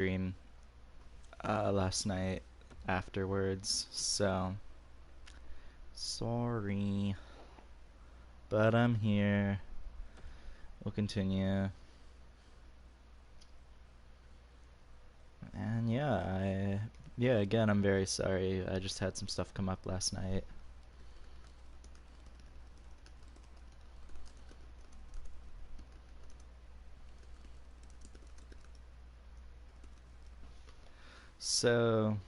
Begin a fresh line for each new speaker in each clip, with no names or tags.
stream last night afterwards, so sorry, but I'm here. We'll continue. And again, I'm very sorry. I just had some stuff come up last night. So,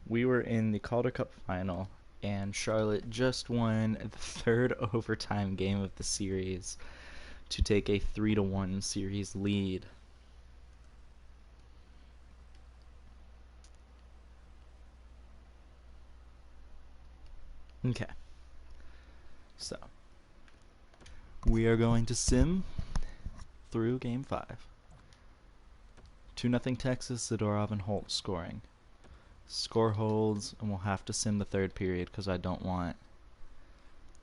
we were in the Calder Cup final, and Charlotte just won the third overtime game of the series to take a 3-1 series lead. Okay. So, we are going to sim through game 5. 2-0 Texas, Zadorov and Holt scoring. Score holds, and we'll have to sim the third period because I don't want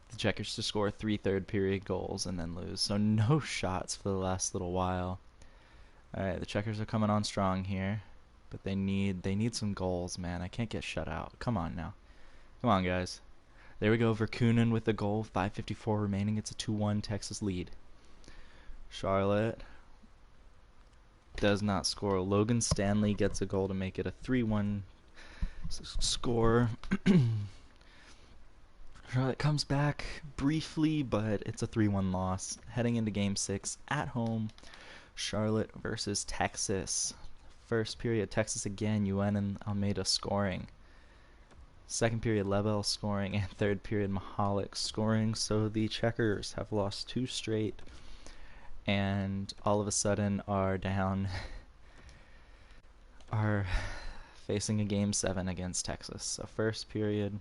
the Checkers to score 3 third period goals and then lose. So no shots for the last little while. Alright, the Checkers are coming on strong here, but they need some goals, man. I can't get shut out. Come on now. Come on, guys. There we go. Verkunen with the goal. 5:54 remaining. It's a 2-1 Texas lead. Charlotte does not score. Logan Stanley gets a goal to make it a 3-1 score. Charlotte comes back briefly, but it's a 3-1 loss. Heading into game 6 at home. Charlotte versus Texas. First period, Texas again. UN and Almeida scoring. Second period, Lebel scoring, and third period, Mahalik scoring. So the Checkers have lost 2 straight, and all of a sudden are facing a game 7 against Texas. So first period,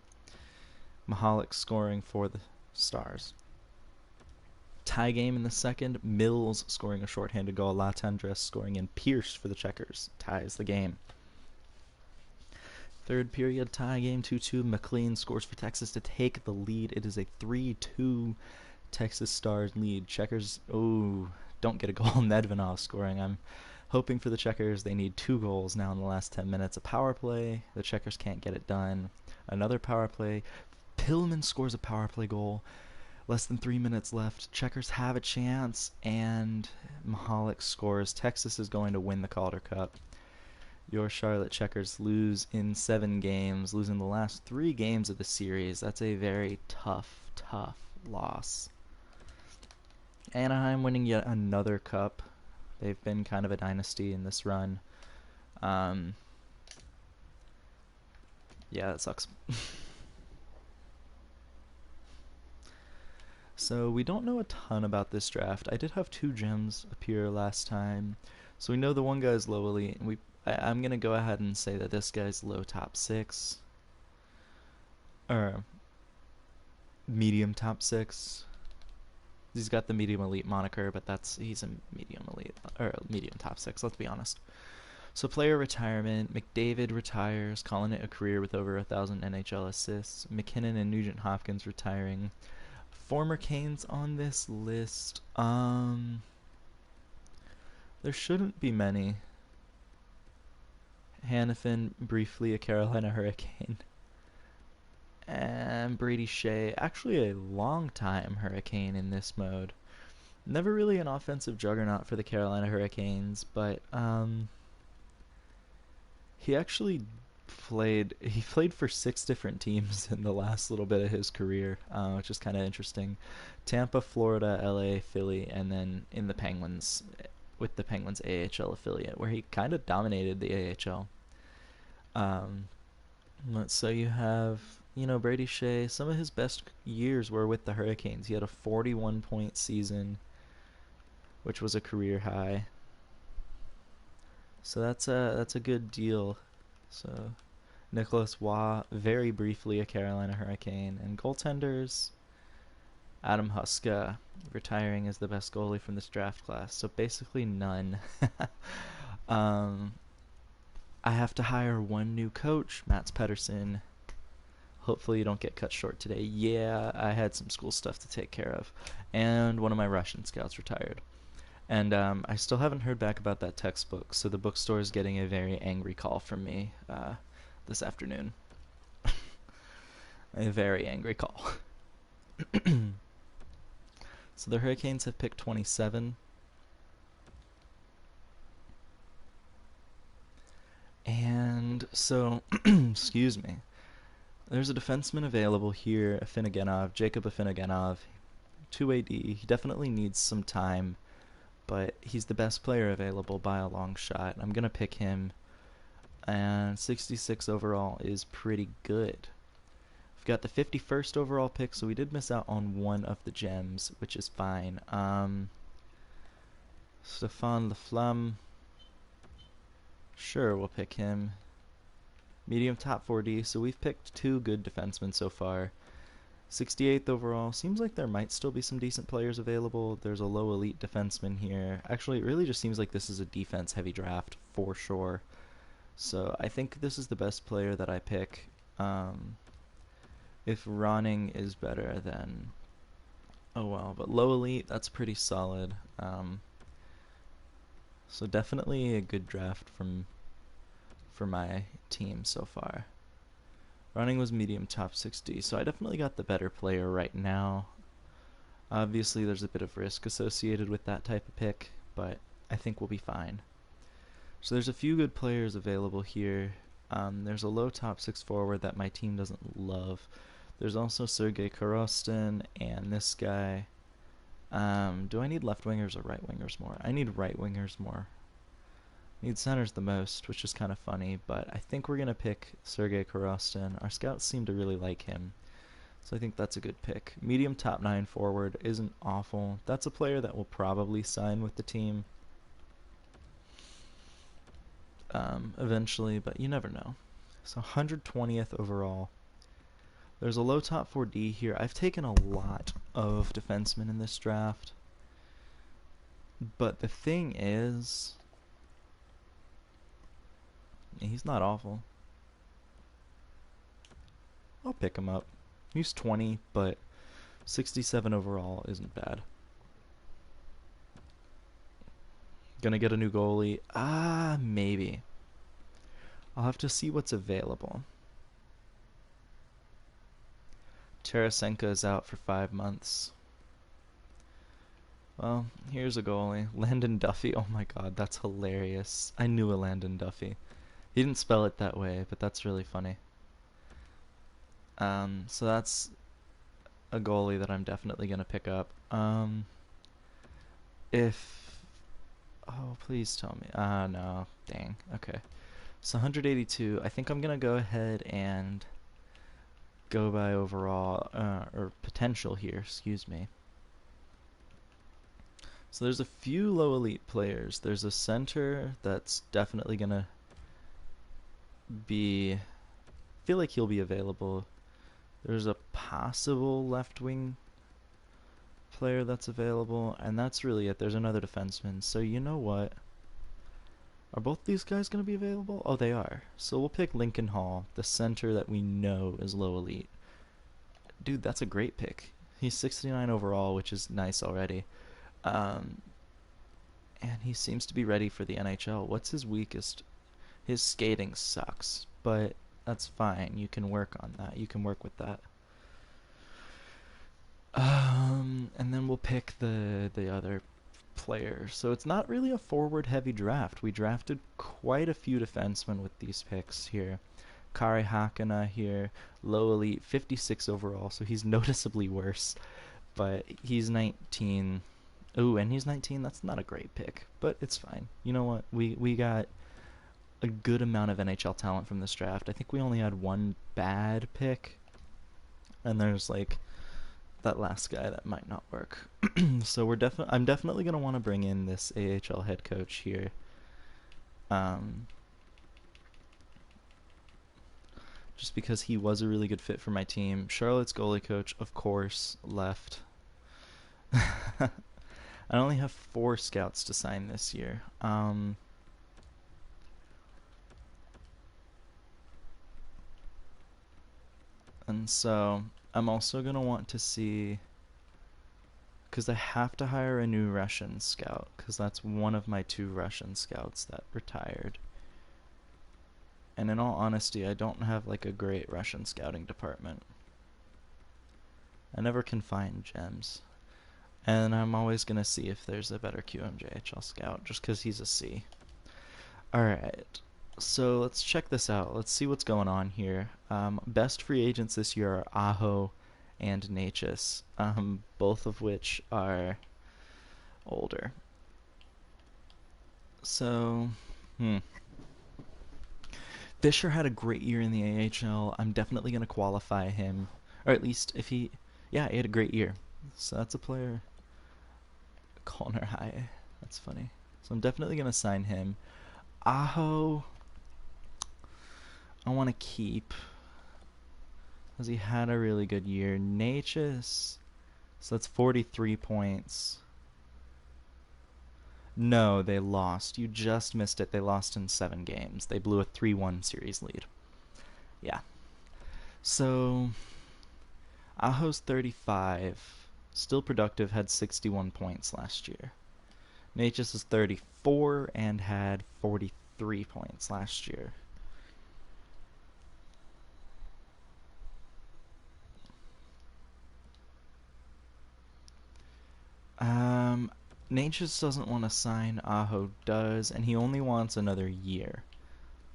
Mahalik scoring for the Stars. Tie game in the second, Mills scoring a shorthanded goal, Latendresse scoring, and Pierce for the Checkers ties the game. Third period, tie game 2-2. McLean scores for Texas to take the lead. It is a 3-2 Texas Stars lead. Checkers, don't get a goal. Nedvanov scoring. I'm hoping for the Checkers. They need 2 goals now in the last 10 minutes. A power play. The Checkers can't get it done. Another power play. Pillman scores a power play goal. Less than 3 minutes left. Checkers have a chance, and Mahalik scores. Texas is going to win the Calder Cup. Your Charlotte Checkers lose in 7 games, losing the last 3 games of the series. That's a very tough loss. Anaheim winning yet another cup. They've been kind of a dynasty in this run. Yeah, that sucks. So we don't know a ton about this draft. I did have 2 gems appear last time. So we know the one guy's low elite, and I'm going to go ahead and say that this guy's low top 6. Or medium top 6. He's got the medium elite moniker, but he's a medium elite, or medium top 6, let's be honest. So player retirement, McDavid retires, calling it a career with over 1,000 NHL assists. McKinnon and Nugent Hopkins retiring. Former Canes on this list, there shouldn't be many. Hanifin, briefly a Carolina Hurricane. And Brady Shea, actually a long time Hurricane in this mode. Never really an offensive juggernaut for the Carolina Hurricanes, but he actually played for 6 different teams in the last little bit of his career, which is kind of interesting. Tampa, Florida, LA, Philly, and then in the Penguins, with the Penguins AHL affiliate, where he kind of dominated the AHL. So you have, Brady Shea. Some of his best years were with the Hurricanes. He had a 41-point season, which was a career high. So that's a good deal. So Nicholas Waugh, very briefly a Carolina Hurricane. And goaltenders, Adam Huska, retiring as the best goalie from this draft class. So basically none. I have to hire 1 new coach, Mats Pedersen. Hopefully you don't get cut short today. Yeah, I had some school stuff to take care of. And one of my Russian scouts retired. And I still haven't heard back about that textbook, so the bookstore is getting a very angry call from me this afternoon. A very angry call. So the Hurricanes have picked 27. And so, excuse me. There's a defenseman available here, Jacob Afinogenov, 2AD. He definitely needs some time, but he's the best player available by a long shot. I'm going to pick him, and 66 overall is pretty good. We've got the 51st overall pick, so we did miss out on one of the gems, which is fine. Stefan Laflamme. Sure, we'll pick him. Medium top 4D, so we've picked two good defensemen so far. 68th overall. Seems like there might still be some decent players available. There's a low elite defenseman here. Actually, it really just seems like this is a defense-heavy draft for sure. So I think this is the best player that I pick. If Ronning is better, then oh well. But low elite, that's pretty solid. So definitely a good draft for my team so far. Ronning was medium top 60, so I definitely got the better player right now. Obviously, there's a bit of risk associated with that type of pick, but I think we'll be fine. So there's a few good players available here. There's a low top 6 forward that my team doesn't love. There's also Sergei Korostin and this guy. Do I need left wingers or right wingers more? I need right wingers more. I need centers the most, which is kind of funny, but I think we're going to pick Sergei Korostin. Our scouts seem to really like him, so I think that's a good pick. Medium top 9 forward isn't awful. That's a player that will probably sign with the team eventually, but you never know. So 120th overall. There's a low top 4D here. I've taken a lot of defensemen in this draft, but the thing is, he's not awful. I'll pick him up. He's 20, but 67 overall isn't bad. Gonna get a new goalie? Maybe. I'll have to see what's available. Tarasenko is out for 5 months. Well, here's a goalie. Landon Duffy. Oh my god, that's hilarious. I knew a Landon Duffy. He didn't spell it that way, but that's really funny. So that's a goalie that I'm definitely going to pick up. If... Oh, please tell me. No. Dang. Okay. So 182. I think I'm going to go ahead and go by overall, or potential here, excuse me. So there's a few low elite players. There's a center that's definitely going to be... I feel like he'll be available. There's a possible left wing player that's available, and that's really it. There's another defenseman. So you know what? Are both these guys going to be available? Oh, they are. So we'll pick Lincoln Hall, the center that we know is low elite. Dude, that's a great pick. He's 69 overall, which is nice already. And he seems to be ready for the NHL. What's his weakest? His skating sucks, but that's fine. You can work on that. You can work with that. And then we'll pick the other player. So it's not really a forward-heavy draft. We drafted quite a few defensemen with these picks here. Kari Hakana here, low elite, 56 overall, so he's noticeably worse. But he's 19. Ooh, and he's 19. That's not a great pick, but it's fine. You know what? We got a good amount of NHL talent from this draft. I think we only had one bad pick, and there's like that last guy that might not work. So I'm definitely gonna want to bring in this AHL head coach here. Just because he was a really good fit for my team. Charlotte's goalie coach, of course, left. I only have 4 scouts to sign this year. And so I'm also going to want to see... because I have to hire a new Russian scout, because that's one of my 2 Russian scouts that retired. And in all honesty, I don't have like a great Russian scouting department. I never can find gems. And I'm always going to see if there's a better QMJHL scout, just because he's a C. Alright, so let's check this out. Let's see what's going on here. Best free agents this year are Aho and Natchez, both of which are older. So, Fisher had a great year in the AHL. I'm definitely going to qualify him. Or at least if he... Yeah, he had a great year. So that's a player... Connor High. That's funny. So I'm definitely going to sign him. Aho... I want to keep... because he had a really good year. Natchez... So that's 43 points. No, they lost. You just missed it. They lost in 7 games. They blew a 3-1 series lead. Yeah. So, Aho's 35. Still productive, had 61 points last year. Natchez is 34 and had 43 points last year. Natchez doesn't want to sign, Aho does, and he only wants another year.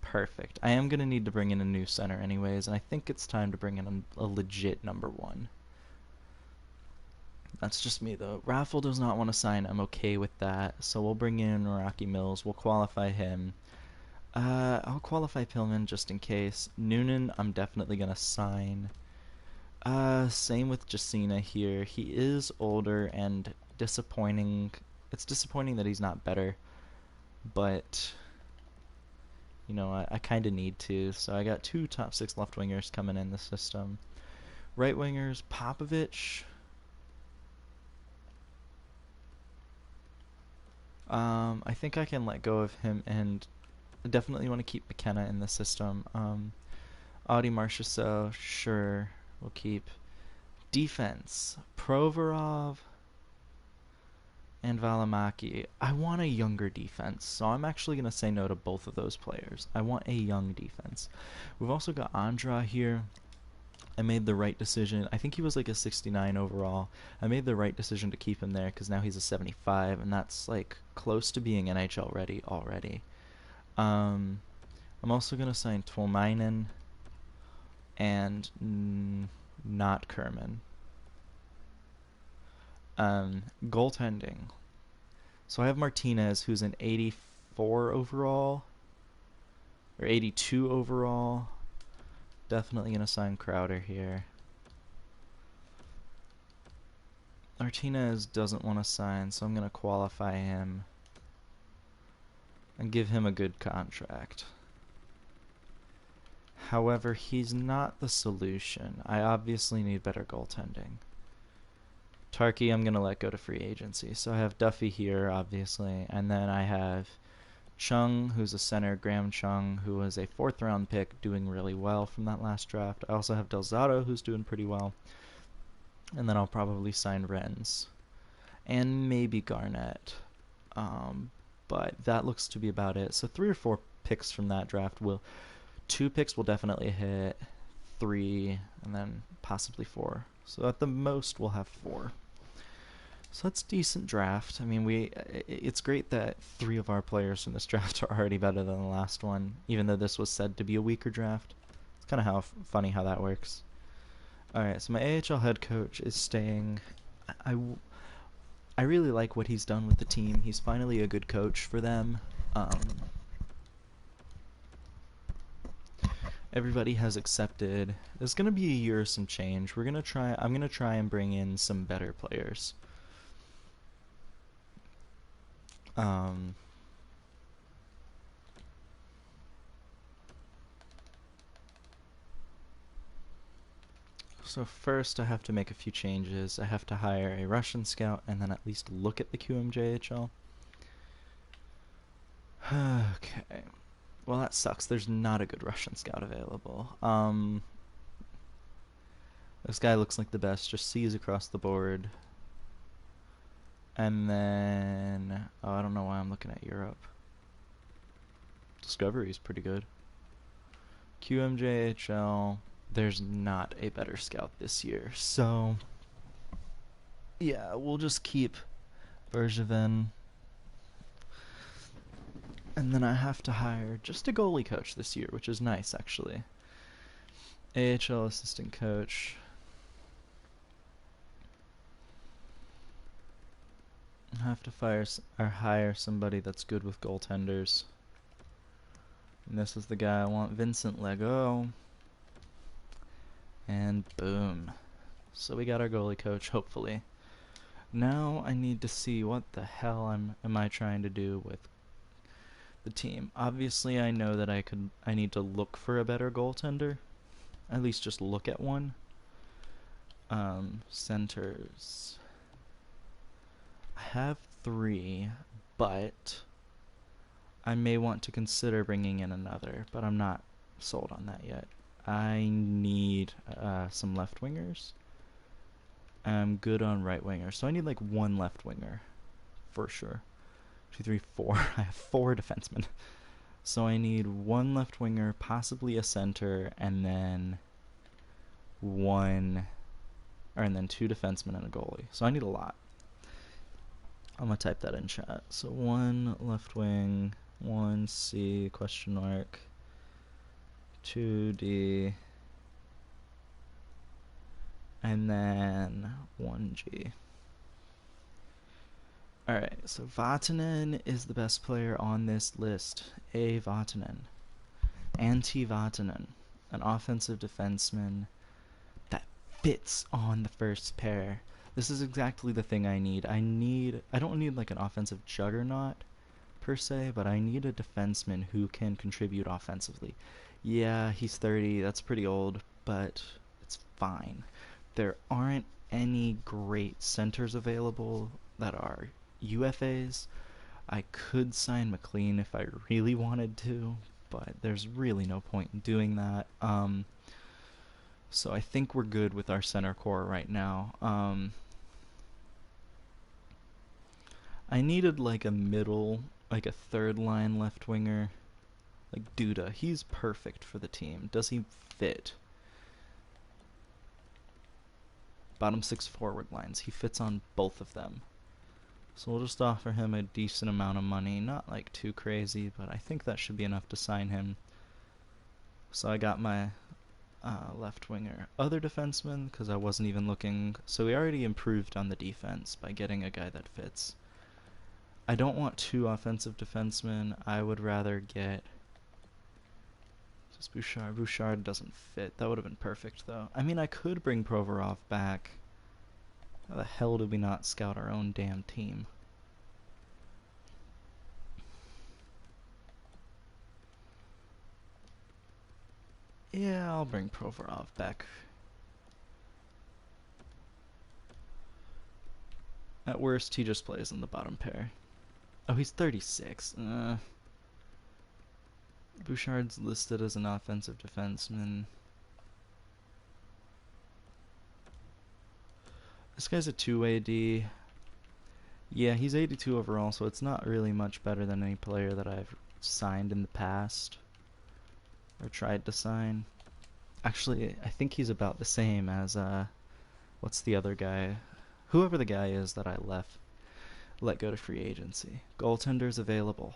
Perfect. I am going to need to bring in a new center anyways, and I think it's time to bring in a legit number 1. That's just me though. Raffle does not want to sign, I'm okay with that, so we'll bring in Rocky Mills, we'll qualify him. I'll qualify Pillman just in case. Noonan, I'm definitely going to sign. Same with Jacina here. He is older and disappointing. It's disappointing that he's not better, but you know, I kind of need to. So I got 2 top 6 left wingers coming in the system. Right wingers, Popovich. I think I can let go of him, and I definitely want to keep McKenna in the system. Audi Marchessault, sure, we'll keep. Defense, Provorov and Valimaki. I want a younger defense, so I'm actually going to say no to both of those players. I want a young defense. We've also got Andra here. I made the right decision. I think he was like a 69 overall. I made the right decision to keep him there because now he's a 75, and that's like close to being NHL ready already. I'm also going to sign Tuomainen and not Kerman. Goaltending. So I have Martinez, who's an 84 overall, or 82 overall. Definitely going to sign Crowder here. Martinez doesn't want to sign, so I'm going to qualify him and give him a good contract. However, he's not the solution. I obviously need better goaltending. Tarky, I'm going to let go to free agency. So I have Duffy here, obviously, and then I have Chung, who's a center, Graham Chung, who was a 4th round pick, doing really well from that last draft. I also have Del Zotto, who's doing pretty well. And then I'll probably sign Renz. And maybe Garnett. But that looks to be about it. So 3 or 4 picks from that draft will... 2 picks will definitely hit, 3, and then possibly 4. So at the most, we'll have 4. So that's decent draft. I mean, it's great that 3 of our players from this draft are already better than the last one, even though this was said to be a weaker draft. It's kind of funny how that works. Alright, so my AHL head coach is staying. I really like what he's done with the team. He's finally a good coach for them. Everybody has accepted. There's gonna be a year of some change. I'm gonna try and bring in some better players. So first I have to make a few changes. I have to hire a Russian scout and then at least look at the QMJHL. Okay. Well, that sucks. There's not a good Russian scout available. This guy looks like the best. Just C's across the board. And then, oh, I don't know why I'm looking at Europe. Discovery's pretty good. QMJHL, there's not a better scout this year. So, yeah, we'll just keep Bergevin. And then I have to hire just a goalie coach this year, which is nice, actually. AHL assistant coach. I have to hire somebody that's good with goaltenders. And this is the guy I want, Vincent Legault. And boom. So we got our goalie coach, hopefully. Now I need to see what the hell am I trying to do with the team. Obviously I know that I need to look for a better goaltender. At least just look at one. Centers. I have 3, but I may want to consider bringing in another, but I'm not sold on that yet. I need some left wingers. I'm good on right winger, so I need like 1 left winger for sure. 2, 3, 4. I have 4 defensemen. So I need 1 left winger, possibly a center, and then 2 defensemen and a goalie. So I need a lot. I'm gonna type that in chat. So 1 left wing, 1 C question mark, 2 D, and then 1 G. Alright, so Vatanen is the best player on this list. A. Vatanen. Antti Vatanen, an offensive defenseman that fits on the first pair. This is exactly the thing I need. I don't need like an offensive juggernaut per se, but I need a defenseman who can contribute offensively. Yeah, he's 30, that's pretty old, but it's fine. There aren't any great centers available that are UFAs. I could sign McLean if I really wanted to, but there's really no point in doing that. So I think we're good with our center core right now. I needed like a middle, like a 3rd line left winger, like Duda. He's perfect for the team. Does he fit? Bottom 6 forward lines. He fits on both of them. So we'll just offer him a decent amount of money. Not like too crazy, but I think that should be enough to sign him. So I got my left winger. Other defenseman, because I wasn't even looking. So we already improved on the defense by getting a guy that fits. I don't want 2 offensive defensemen. I would rather get just Bouchard. Bouchard doesn't fit. That would have been perfect, though. I mean, I could bring Provorov back. How the hell did we not scout our own damn team? Yeah, I'll bring Provorov back. At worst, he just plays in the bottom pair. Oh, he's 36. Bouchard's listed as an offensive defenseman. This guy's a 2-way D. Yeah, he's 82 overall, so it's not really much better than any player that I've signed in the past. Or tried to sign. Actually, I think he's about the same as, what's the other guy? Whoever the guy is that I let go to free agency. Goaltenders available.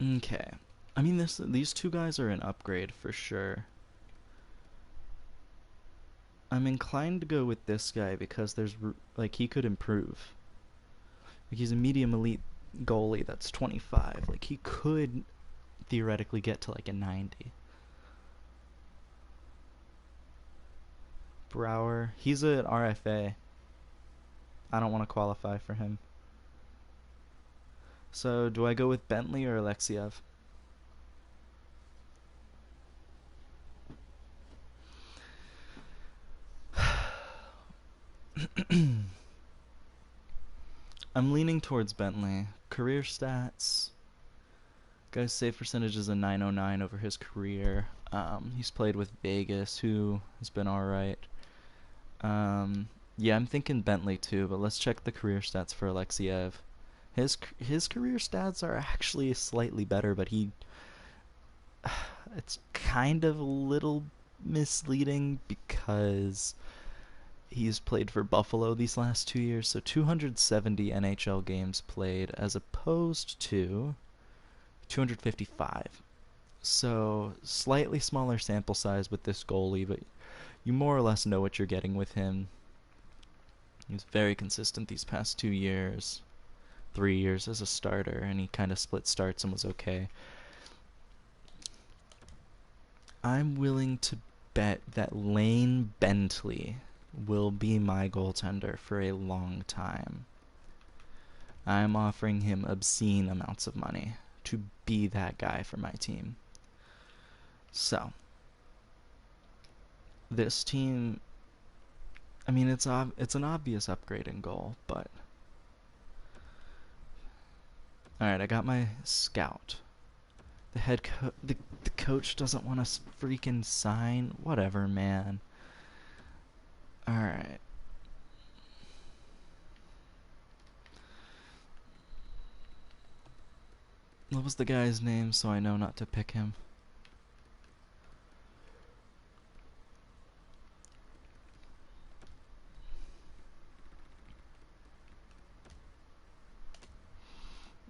Okay. I mean, these 2 guys are an upgrade for sure. I'm inclined to go with this guy because he could improve. Like, he's a medium elite goalie that's 25. Like, he could theoretically get to like a 90. Brouwer, he's an RFA. I don't want to qualify for him. So, do I go with Bentley or Alexiev? I'm leaning towards Bentley. Career stats. Guy's save percentage is a 909 over his career. He's played with Vegas, who has been alright. Yeah, I'm thinking Bentley too, but let's check the career stats for Alexiev. His career stats are actually slightly better, but it's kind of a little misleading because he's played for Buffalo these last 2 years, so 270 NHL games played as opposed to 255. So slightly smaller sample size with this goalie, but you more or less know what you're getting with him. He's very consistent these past 2 years, 3 years as a starter, and he kind of split starts and was okay. I'm willing to bet that Lane Bentley will be my goaltender for a long time. I'm offering him obscene amounts of money to be that guy for my team. So, this team, I mean, it's an obvious upgrade in goal, but all right, I got my scout. The coach doesn't want to freaking sign. Whatever, man. All right. What was the guy's name so I know not to pick him?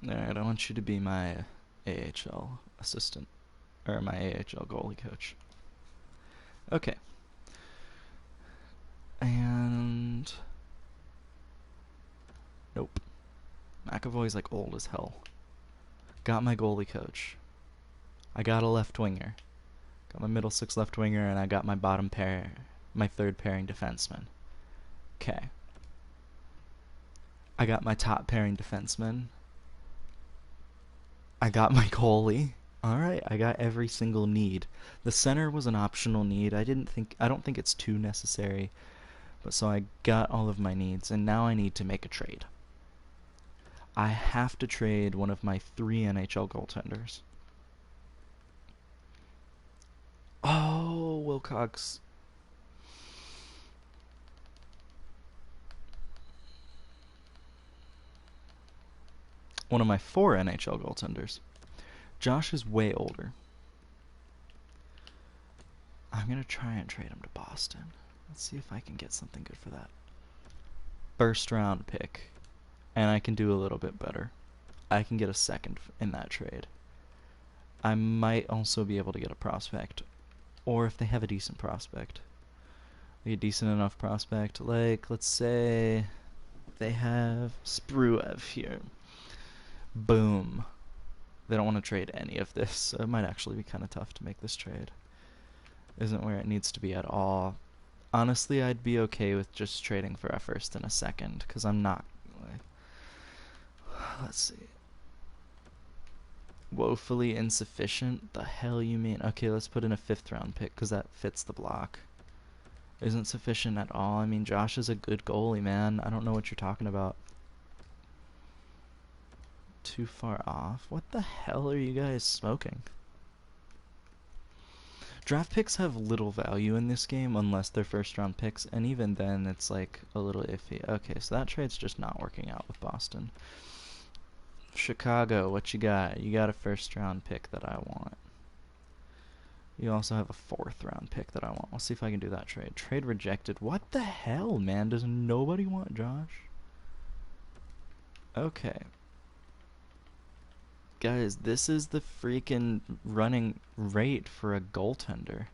Alright, I want you to be my AHL assistant, or my AHL goalie coach. Okay. And nope. McAvoy's like old as hell. Got my goalie coach. I got a left winger. Got my middle six left winger, and I got my bottom pair, my third pairing defenseman. Okay. I got my top pairing defenseman. I got my goalie. Alright, I got every single need. The center was an optional need. I don't think it's too necessary. But so I got all of my needs, and now I need to make a trade. I have to trade one of my 3 NHL goaltenders. Oh, Wilcox. One of my 4 NHL goaltenders. Josh is way older. I'm going to try and trade him to Boston. Let's see if I can get something good for that. First round pick. And I can do a little bit better. I can get a second in that trade. I might also be able to get a prospect. Or if they have a decent prospect. A decent enough prospect. Like, let's say they have Spruev here. Boom. They don't want to trade any of this, so it might actually be kind of tough to make this trade. Isn't where it needs to be at all. Honestly, I'd be okay with just trading for a first and a second, because I'm not... Like, let's see. Woefully insufficient? The hell you mean? Okay, let's put in a 5th round pick, because that fits the block. Isn't sufficient at all. I mean, Josh is a good goalie, man. I don't know what you're talking about. Too far off? What the hell are you guys smoking? Draft picks have little value in this game unless they're first round picks, and even then it's like a little iffy. Okay, so that trade's just not working out with Boston. Chicago, what you got? You got a first round pick that I want. You also have a 4th round pick that I want. Let's see if I can do that trade. Trade rejected. What the hell, man? Does nobody want Josh? Okay. Guys, this is the freaking running rate for a goaltender.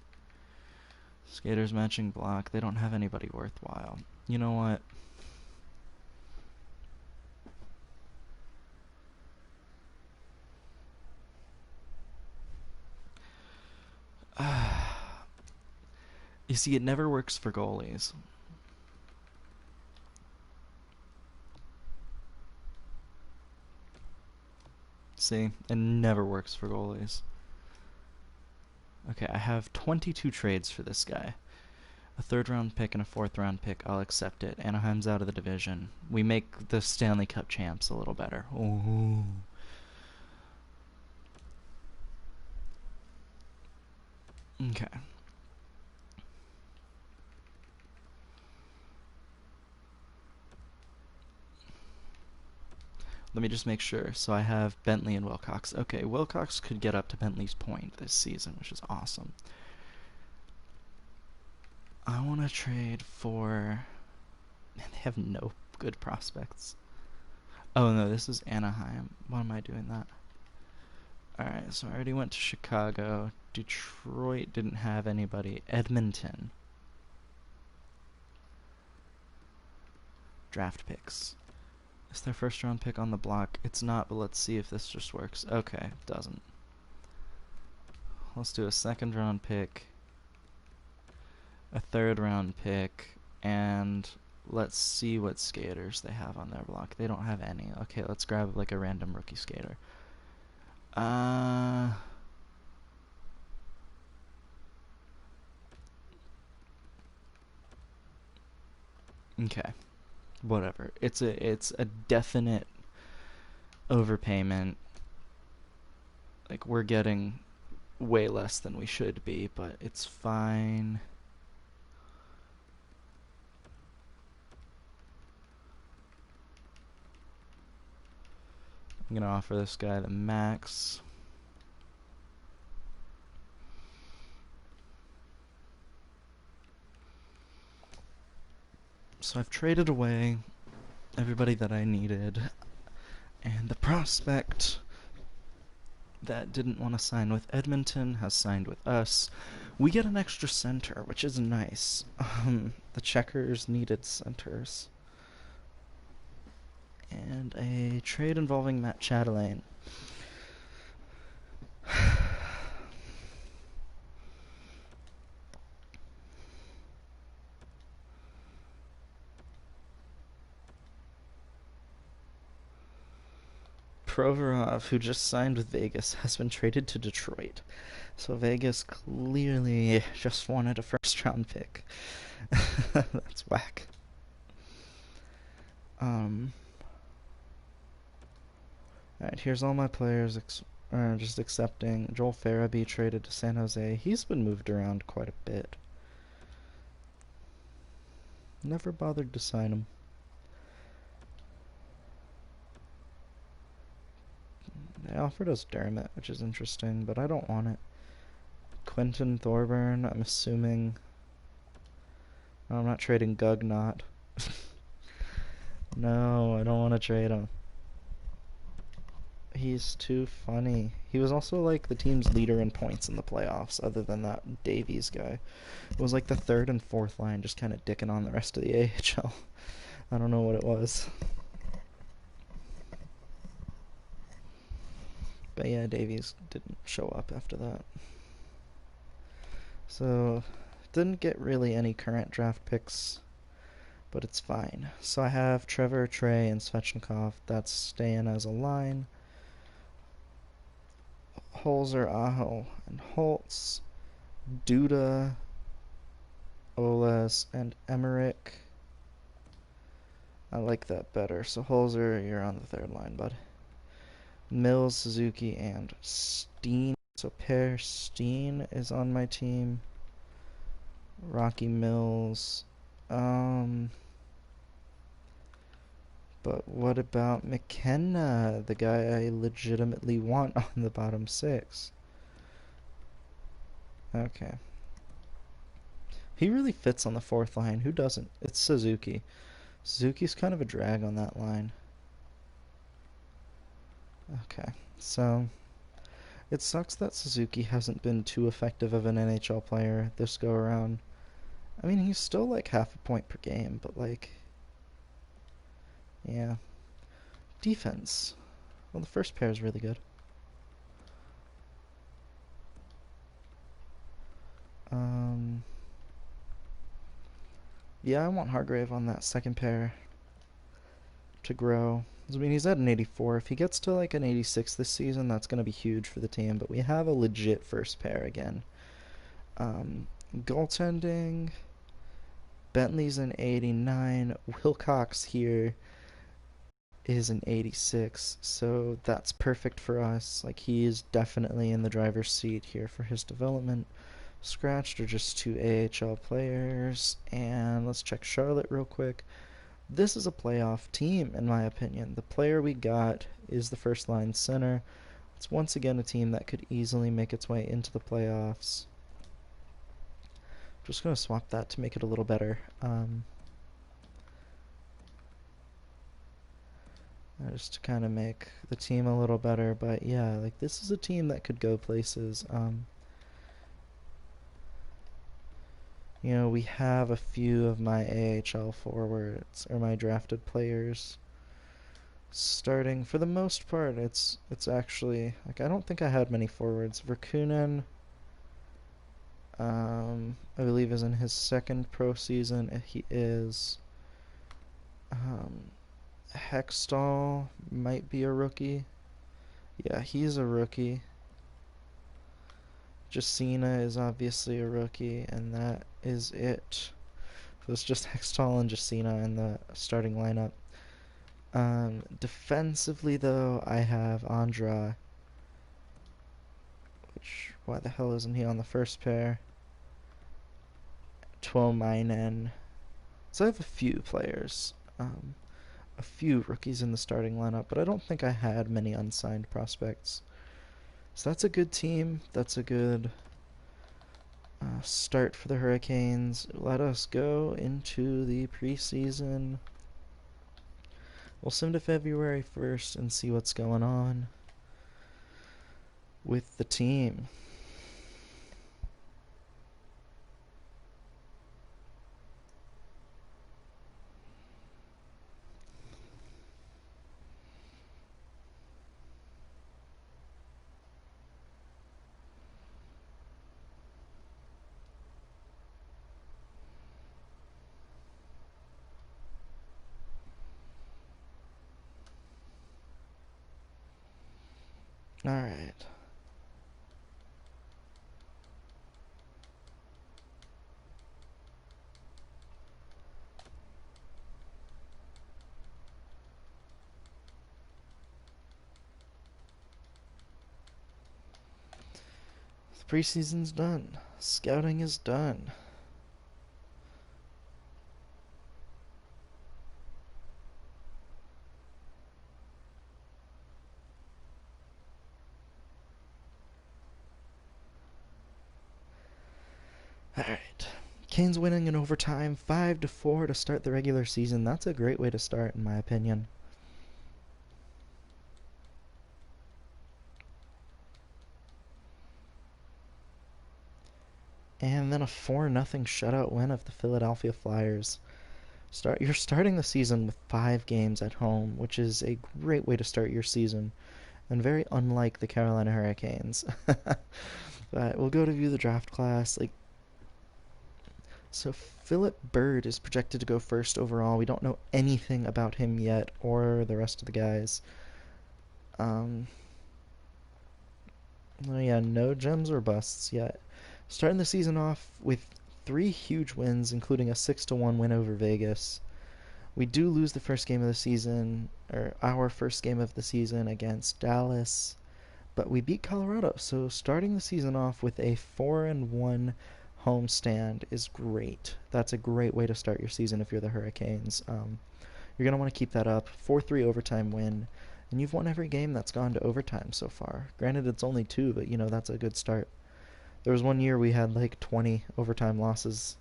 Skaters matching block. They don't have anybody worthwhile. You know what? You see, it never works for goalies. See, it never works for goalies. Okay, I have 22 trades for this guy. A 3rd round pick and a 4th round pick. I'll accept it. Anaheim's out of the division. We make the Stanley Cup champs a little better. Ooh. Okay. Let me just make sure. So I have Bentley and Wilcox. Okay, Wilcox could get up to Bentley's point this season, which is awesome. I want to trade for... Man, they have no good prospects. Oh no, this is Anaheim. Why am I doing that? Alright, so I already went to Chicago. Detroit didn't have anybody. Edmonton. Draft picks. Is their first round pick on the block? It's not, but let's see if this just works. Okay, doesn't. Let's do a second round pick, a third round pick, and let's see what skaters they have on their block. They don't have any. Okay, let's grab like a random rookie skater. Uh okay. Whatever. It's a definite overpayment. Like we're getting way less than we should be, but it's fine. I'm gonna offer this guy the max. So I've traded away everybody that I needed, and the prospect that didn't want to sign with Edmonton has signed with us. We get an extra center, which is nice. The Checkers needed centers. And a trade involving Matt Chatelain. Provorov, who just signed with Vegas, has been traded to Detroit. So Vegas clearly just wanted a first round pick. That's whack. Um, Alright, here's all my players just accepting. Joel Farabee traded to San Jose. He's been moved around quite a bit. Never bothered to sign him. They offered us Dermott, which is interesting, but I don't want it. Quentin Thorburn, I'm assuming. No, I'm not trading Gugnot. No, I don't want to trade him. He's too funny. He was also like the team's leader in points in the playoffs, other than that Davies guy. It was like the third and fourth line just kind of dicking on the rest of the AHL. I don't know what it was. But yeah, Davies didn't show up after that. So, didn't get really any current draft picks, but it's fine. So I have Trevor, Trey, and Svechnikov. That's staying as a line. Holzer, Aho, and Holtz. Duda, Oles, and Emmerich. I like that better. So Holzer, you're on the third line, bud. Mills, Suzuki, and Steen. So Per Steen is on my team. Rocky Mills. But what about McKenna, the guy I legitimately want on the bottom six? Okay. He really fits on the fourth line. Who doesn't? It's Suzuki. Suzuki's kind of a drag on that line. Okay, so it sucks that Suzuki hasn't been too effective of an NHL player this go around. I mean, he's still like half a point per game, but like, yeah. Defense. Well, the first pair is really good. Um, yeah, I want Hargrave on that second pair to grow. I mean, he's at an 84. If he gets to like an 86 this season, that's going to be huge for the team. But we have a legit first pair again. Goaltending. Bentley's an 89. Wilcox here is an 86. So that's perfect for us. Like, he is definitely in the driver's seat here for his development. scratched are just two AHL players. And let's check Charlotte real quick. This is a playoff team, in my opinion. The player we got is the first line center. It's once again a team that could easily make its way into the playoffs. Just going to swap that to make it a little better. Just to kind of make the team a little better. But yeah, like this is a team that could go places. You know, we have a few of my AHL forwards, or my drafted players, starting. For the most part, it's actually, like, I don't think I had many forwards. Verkunen, I believe is in his second pro season. He is. Hextall might be a rookie. Yeah, he's a rookie. Jacina is obviously a rookie, and that is it. So it's just Hextall and Jacina in the starting lineup. Defensively, though, I have Andra. Which, why the hell isn't he on the first pair? Tuomainen. So I have a few players. A few rookies in the starting lineup, but I don't think I had many unsigned prospects. So that's a good team. That's a good start for the Hurricanes. Let us go into the preseason. We'll sim to February 1st and see what's going on with the team. Alright. The preseason's done. Scouting is done. Alright. Canes winning in overtime 5-4 to start the regular season. That's a great way to start, in my opinion. And then a 4-0 shutout win of the Philadelphia Flyers. You're starting the season with 5 games at home, which is a great way to start your season, and very unlike the Carolina Hurricanes. But we'll go to view the draft class. So Philip Bird is projected to go first overall. We don't know anything about him yet, or the rest of the guys. Oh yeah, no gems or busts yet. Starting the season off with 3 huge wins, including a 6-1 win over Vegas. We do lose the first game of the season, or our first game of the season against Dallas, but we beat Colorado. So starting the season off with a 4-1 homestand is great. That's a great way to start your season if you're the Hurricanes. You're going to want to keep that up. 4-3 overtime win, and you've won every game that's gone to overtime so far. Granted, it's only 2, but you know that's a good start. There was one year we had like 20 overtime losses,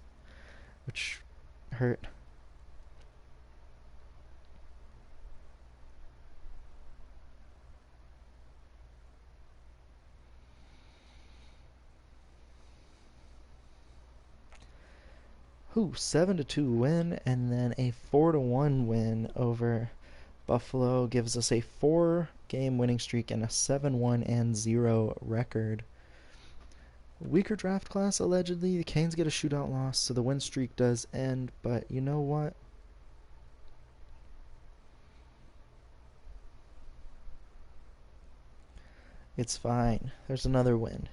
which hurt. Ooh, 7-2 win, and then a 4-1 win over Buffalo gives us a 4-game winning streak and a 7-1-0 record. Weaker draft class, allegedly. The Canes get a shootout loss, so the win streak does end, but you know what? It's fine. There's another win.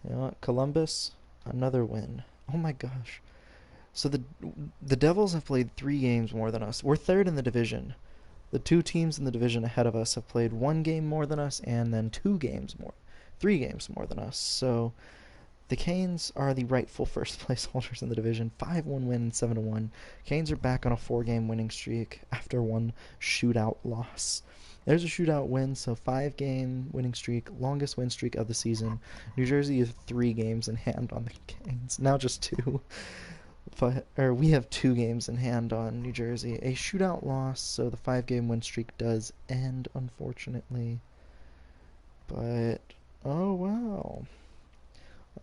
You know what? Columbus, another win. Oh my gosh. So the Devils have played 3 games more than us. We're third in the division. The 2 teams in the division ahead of us have played 1 game more than us, and then 2 games more, 3 games more than us. So The Canes are the rightful first place holders in the division. 5-1 win, 7-1. Canes are back on a 4-game winning streak after one shootout loss. There's a shootout win, so 5-game winning streak, longest win streak of the season. New Jersey is 3 games in hand on the Canes, now just 2. Or we have 2 games in hand on New Jersey. A shootout loss, so the 5-game win streak does end, unfortunately. But, oh wow.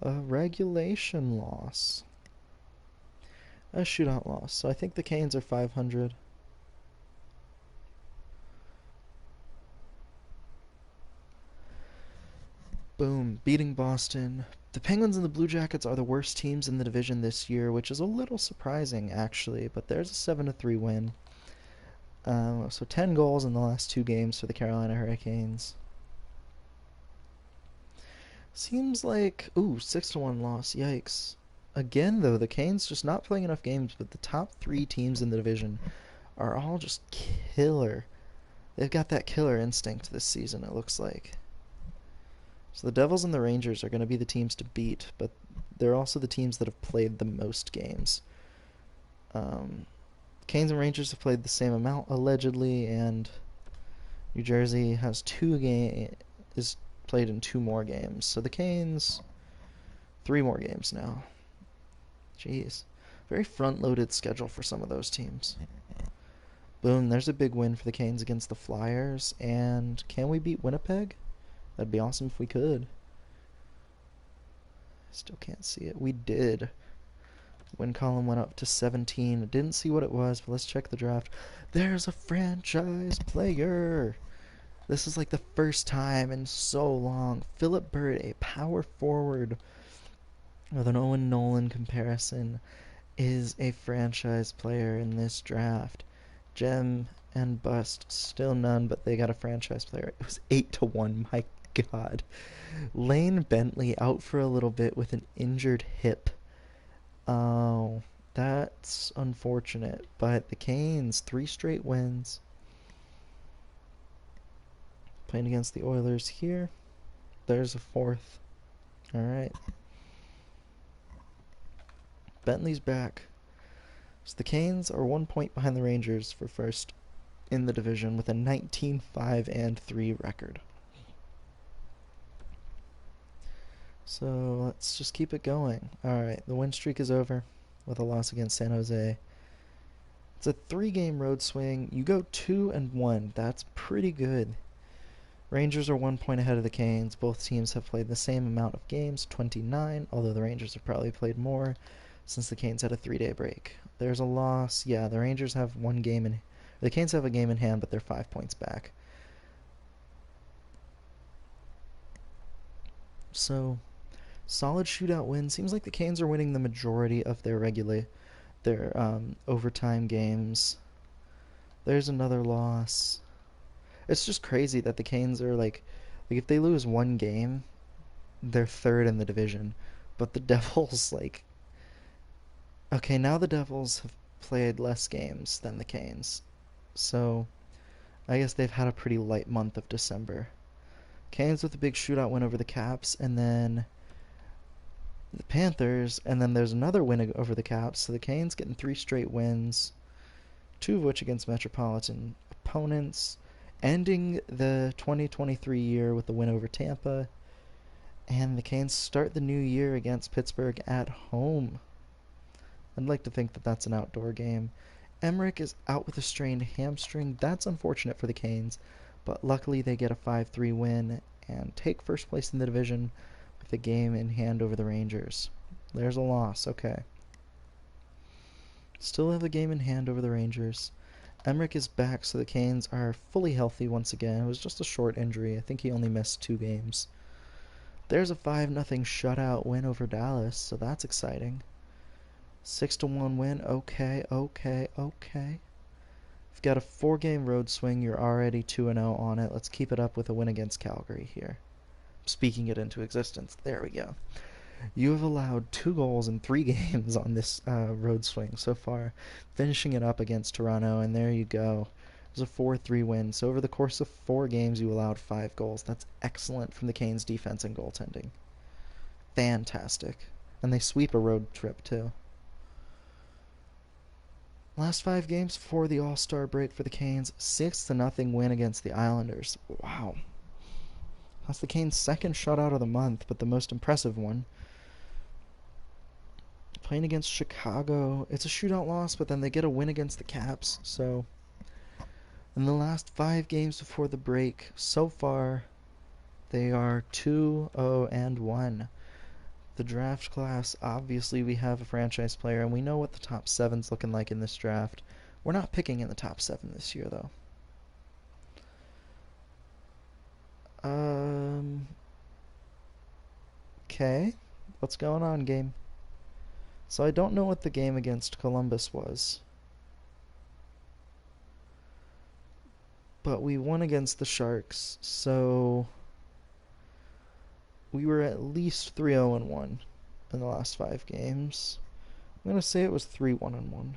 A regulation loss. A shootout loss. So I think the Canes are 500. Boom. Beating Boston. The Penguins and the Blue Jackets are the worst teams in the division this year, which is a little surprising, actually. But there's a 7-3 win. So 10 goals in the last 2 games for the Carolina Hurricanes. Seems like, ooh, 6-1 loss. Yikes. Again, though, the Canes just not playing enough games, but the top 3 teams in the division are all just killer. They've got that killer instinct this season, it looks like. So the Devils and the Rangers are going to be the teams to beat, but they're also the teams that have played the most games. Canes and Rangers have played the same amount, allegedly, and New Jersey has is played in 2 more games. So the Canes, 3 more games now. Jeez. Very front-loaded schedule for some of those teams. Boom, there's a big win for the Canes against the Flyers. And can we beat Winnipeg? That'd be awesome if we could. Still can't see it. We did. Win column went up to 17. I didn't see what it was, but let's check the draft. There's a franchise player. This is like the first time in so long. Philip Bird, a power forward with an Owen Nolan comparison, is a franchise player in this draft. Gem and bust, still none, but they got a franchise player. It was 8-1, my God. Lane Bentley out for a little bit with an injured hip. Oh, that's unfortunate. But the Canes, 3 straight wins. Playing against the Oilers here. There's a 4th. Alright. Bentley's back. So the Canes are 1 point behind the Rangers for first in the division with a 19-5-3 record. So let's just keep it going. Alright, the win streak is over with a loss against San Jose. It's a 3-game road swing. You go 2-1. That's pretty good. Rangers are 1 point ahead of the Canes. Both teams have played the same amount of games, 29, although the Rangers have probably played more since the Canes had a 3-day break. There's a loss. Yeah, the Rangers have 1 game in... The Canes have a game in hand, but they're 5 points back. So, solid shootout win. Seems like the Canes are winning the majority of their overtime games. There's another loss. It's just crazy that the Canes are like if they lose 1 game, they're 3rd in the division. But the Devils, like... Okay, now the Devils have played less games than the Canes. So, I guess they've had a pretty light month of December. Canes with a big shootout win over the Caps, and then the Panthers, and then there's another win over the Caps. So the Canes getting 3 straight wins, 2 of which against Metropolitan opponents, ending the 2023 year with the win over Tampa. And the Canes start the new year against Pittsburgh at home. I'd like to think that that's an outdoor game. Emmerich is out with a strained hamstring. That's unfortunate for the Canes, but luckily they get a 5-3 win and take first place in the division with a game in hand over the Rangers. There's a loss, okay. Still have a game in hand over the Rangers. Emmerich is back, so the Canes are fully healthy once again. It was just a short injury. I think he only missed 2 games. There's a 5-0 shutout win over Dallas, so that's exciting. 6-1 win. Okay. You've got a 4-game road swing. You're already 2-0 on it. Let's keep it up with a win against Calgary here. Speaking it into existence. There we go. You have allowed 2 goals in 3 games on this road swing so far, finishing it up against Toronto, and there you go. It was a 4-3 win. So over the course of 4 games, you allowed 5 goals. That's excellent from the Canes' defense and goaltending. fantastic. And they sweep a road trip, too. Last 5 games before the All-Star break for the Canes. 6-0 win against the Islanders. Wow. That's the Canes' second shutout of the month, but the most impressive one. Playing against Chicago, it's a shootout loss, but then they get a win against the Caps. So, in the last 5 games before the break, so far, they are 2-0-1. The draft class, obviously we have a franchise player, and we know what the top 7's looking like in this draft. We're not picking in the top 7 this year, though. Okay. What's going on, game? So I don't know what the game against Columbus was. But we won against the Sharks, so we were at least 3-0-1 in the last 5 games. I'm going to say it was 3-1-1.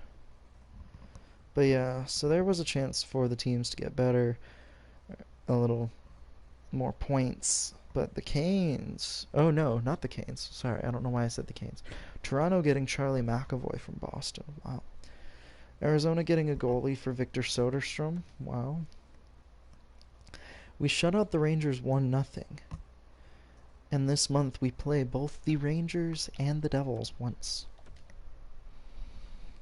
But yeah, so there was a chance for the teams to get better, a little more points. But the Canes... Oh, no, not the Canes. Sorry, I don't know why I said the Canes. Toronto getting Charlie McAvoy from Boston. Wow. Arizona getting a goalie for Victor Soderstrom. Wow. We shut out the Rangers 1-0. And this month we play both the Rangers and the Devils once.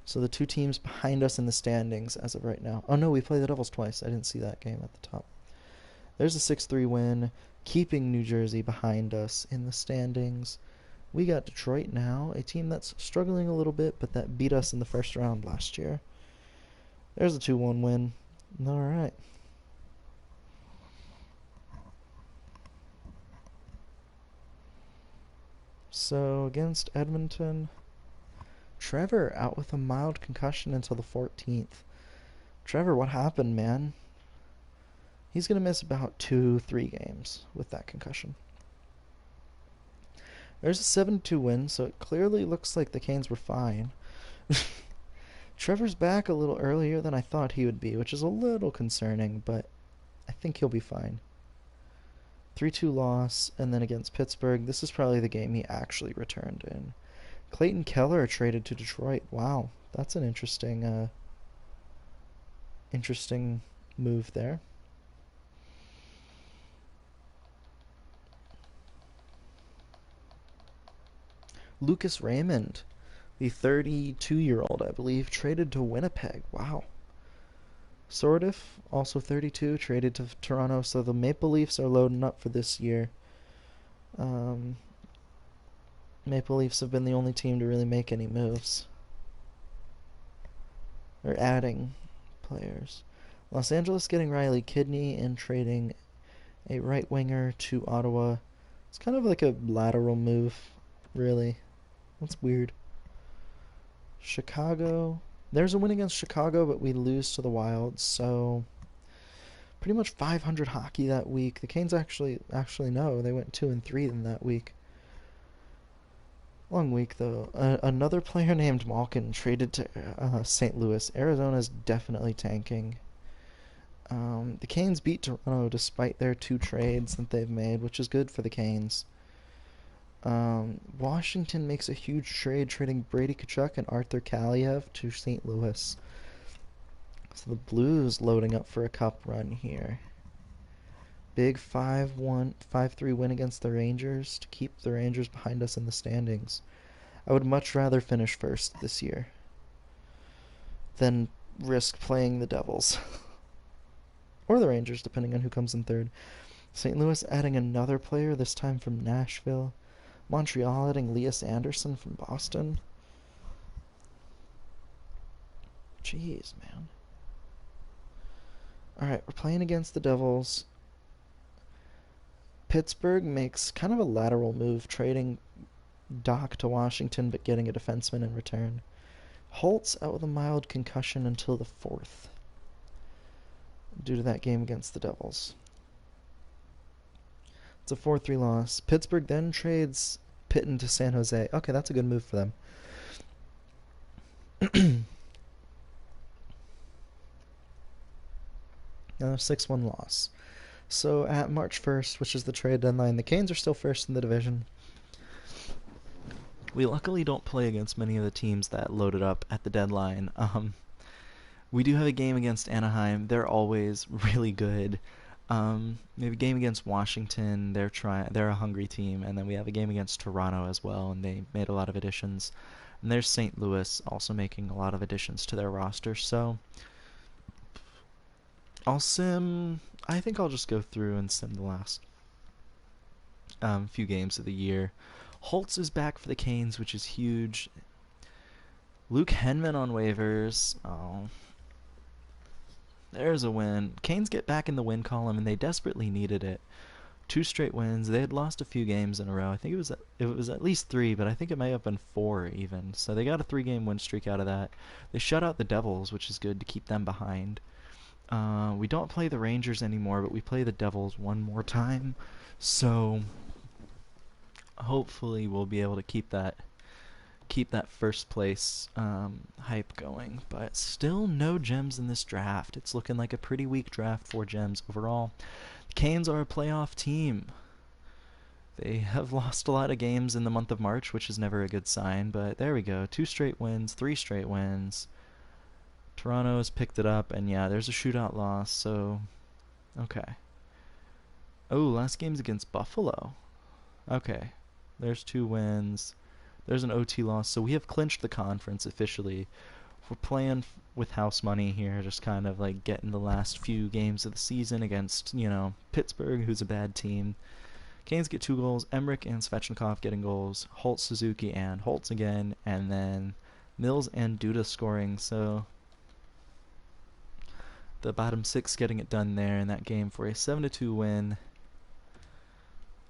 So the two teams behind us in the standings as of right now. Oh no, we play the Devils twice. I didn't see that game at the top. There's a 6-3 win, keeping New Jersey behind us in the standings. We got Detroit now, a team that's struggling a little bit, but that beat us in the first round last year. There's a 2-1 win. Alright. So against Edmonton, Trevor out with a mild concussion until the 14th. Trevor, what happened, man? He's going to miss about 2-3 games with that concussion. There's a 7-2 win, so it clearly looks like the Canes were fine. Trevor's back a little earlier than I thought he would be, which is a little concerning, but I think he'll be fine. 3-2 loss, and then against Pittsburgh, this is probably the game he actually returned in. Clayton Keller traded to Detroit. Wow, that's an interesting move there. Lucas Raymond, the 32-year-old, I believe, traded to Winnipeg. Wow. Sordiff, also 32, traded to Toronto. So the Maple Leafs are loading up for this year. Maple Leafs have been the only team to really make any moves. They're adding players. Los Angeles getting Riley Kidney and trading a right winger to Ottawa. It's kind of like a lateral move, really. That's weird. Chicago. There's a win against Chicago, but we lose to the Wild, so pretty much 500 hockey that week. The Canes actually no, they went 2-3 in that week. Long week though. Another player named Malkin traded to St. Louis. Arizona's definitely tanking. The Canes beat Toronto despite their 2 trades that they've made, which is good for the Canes. Washington makes a huge trade, trading Brady Tkachuk and Arthur Kaliev to St. Louis. So the Blues loading up for a cup run here. Big 5-3 win against the Rangers to keep the Rangers behind us in the standings. I would much rather finish first this year than risk playing the Devils. Or the Rangers, depending on who comes in third. St. Louis adding another player, this time from Nashville. Montreal adding Lias Anderson from Boston. Jeez, man. Alright, we're playing against the Devils. Pittsburgh makes kind of a lateral move, trading Doc to Washington, but getting a defenseman in return. Holtz out with a mild concussion until the 4th, due to that game against the Devils. It's a 4-3 loss. Pittsburgh then trades Pitton to San Jose. Okay, that's a good move for them. A 6-1 loss. So at March 1st, which is the trade deadline, the Canes are still first in the division. We luckily don't play against many of the teams that loaded up at the deadline. We do have a game against Anaheim. They're always really good. We have a game against Washington. They're a hungry team, and then we have a game against Toronto as well, and they made a lot of additions. And there's St. Louis also making a lot of additions to their roster. So I think I'll just go through and sim the last few games of the year. Holtz is back for the Canes, which is huge. Luke Henman on waivers. Oh, there's a win. Canes get back in the win column, and they desperately needed it. 2 straight wins. They had lost a few games in a row. I think it was at least 3, but I think it may have been 4 even. So they got a 3-game win streak out of that. They shut out the Devils, which is good to keep them behind. We don't play the Rangers anymore, but we play the Devils one more time. So hopefully we'll be able to keep that first place hype going. But still no gems in this draft. It's looking like a pretty weak draft for gems overall. The Canes are a playoff team. They have lost a lot of games in the month of March, which is never a good sign, but there we go. 2 straight wins, 3 straight wins. Toronto has picked it up, and yeah, there's a shootout loss, so okay. Oh, last game's against Buffalo. Okay, there's 2 wins. There's an OT loss, so we have clinched the conference officially. We're playing with house money here, just kind of like getting the last few games of the season against, Pittsburgh, who's a bad team. Canes get 2 goals. Emmerich and Svechnikov getting goals. Holtz, Suzuki, and Holtz again, and then Mills and Duda scoring. So the bottom 6 getting it done there in that game for a 7-2 win.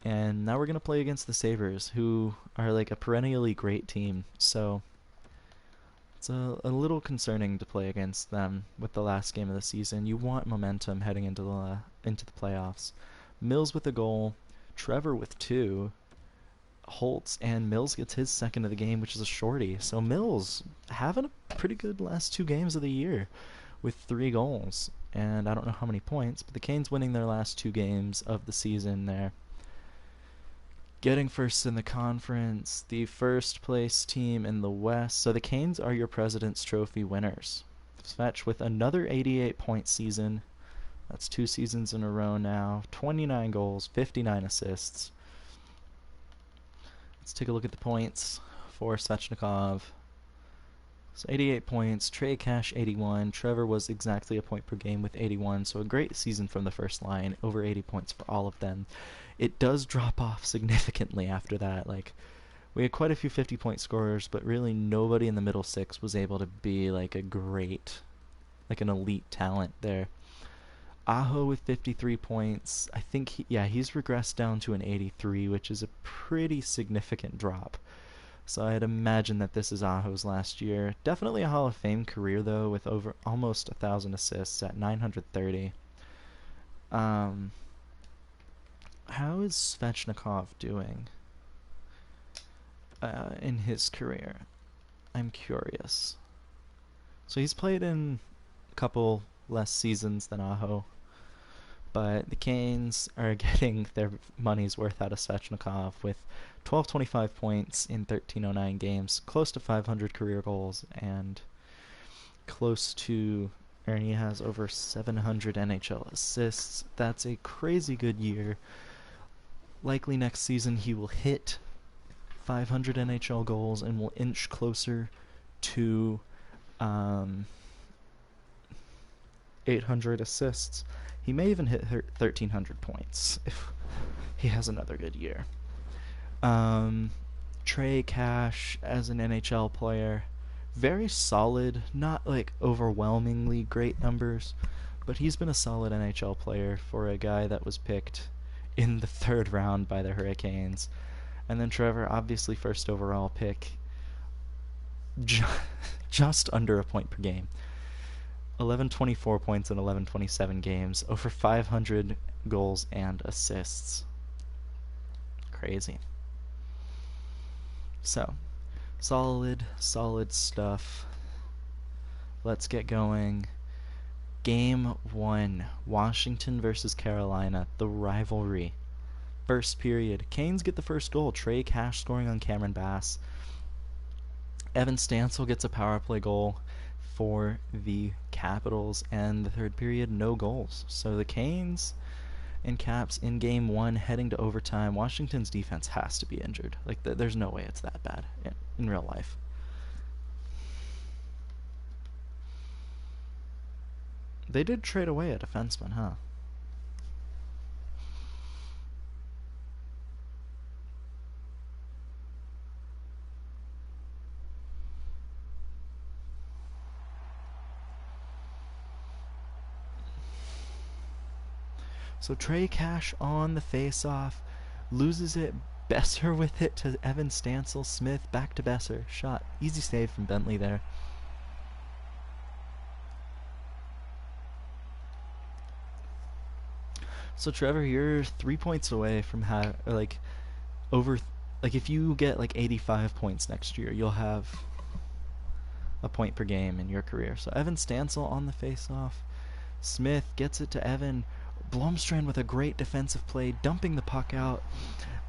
And now we're going to play against the Sabres, who are like a perennially great team. So it's a little concerning to play against them with the last game of the season. You want momentum heading into the playoffs. Mills with a goal, Trevor with 2, Holtz, and Mills gets his second of the game, which is a shorty. So Mills having a pretty good last 2 games of the year with 3 goals. And I don't know how many points, but the Canes winning their last 2 games of the season there. Getting first in the conference, the first place team in the West. So the Canes are your President's Trophy winners. Svetch with another 88-point season. That's 2 seasons in a row now. 29 goals, 59 assists. Let's take a look at the points for Svechnikov. So 88 points, Trey Cash 81, Trevor was exactly a point per game with 81, so a great season from the first line, over 80 points for all of them. It does drop off significantly after that. Like, we had quite a few 50-point scorers, but really nobody in the middle 6 was able to be like a great, like an elite talent there. Aho with 53 points. I think he's regressed down to an 83, which is a pretty significant drop. So I'd imagine that this is Aho's last year. Definitely a Hall of Fame career, though, with over almost 1,000 assists at 930. How is Svechnikov doing in his career? I'm curious. So he's played in a couple less seasons than Aho, but the Canes are getting their money's worth out of Svechnikov with 1225 points in 1309 games, close to 500 career goals, and he has over 700 NHL assists. That's a crazy good year. Likely next season he will hit 500 NHL goals and will inch closer to 800 assists. He may even hit 1,300 points if he has another good year. Trey Cash as an NHL player, very solid, not like overwhelmingly great numbers, but he's been a solid NHL player for a guy that was picked in the 3rd round by the Hurricanes. And then Trevor, obviously first overall pick, just under a point per game. 1124 points in 1127 games, over 500 goals and assists. Crazy. So, solid stuff. Let's get going. Game 1, Washington versus Carolina, the rivalry. First period. Canes get the first goal. Trey Cash scoring on Cameron Bass. Evan Stansel gets a power play goal for the Capitals, and the third period, no goals. So the Canes and Caps in game one heading to overtime. Washington's defense has to be injured. Like, there's no way it's that bad in real life. They did trade away a defenseman, huh? So Trey Cash on the face-off, loses it. Besser with it to Evan Stansel. Smith back to Besser. Shot. Easy save from Bentley there. So Trevor, you're 3 points away from if you get like 85 points next year, you'll have a point per game in your career. So Evan Stansel on the face-off. Smith gets it to Evan. Blomstrand with a great defensive play, dumping the puck out.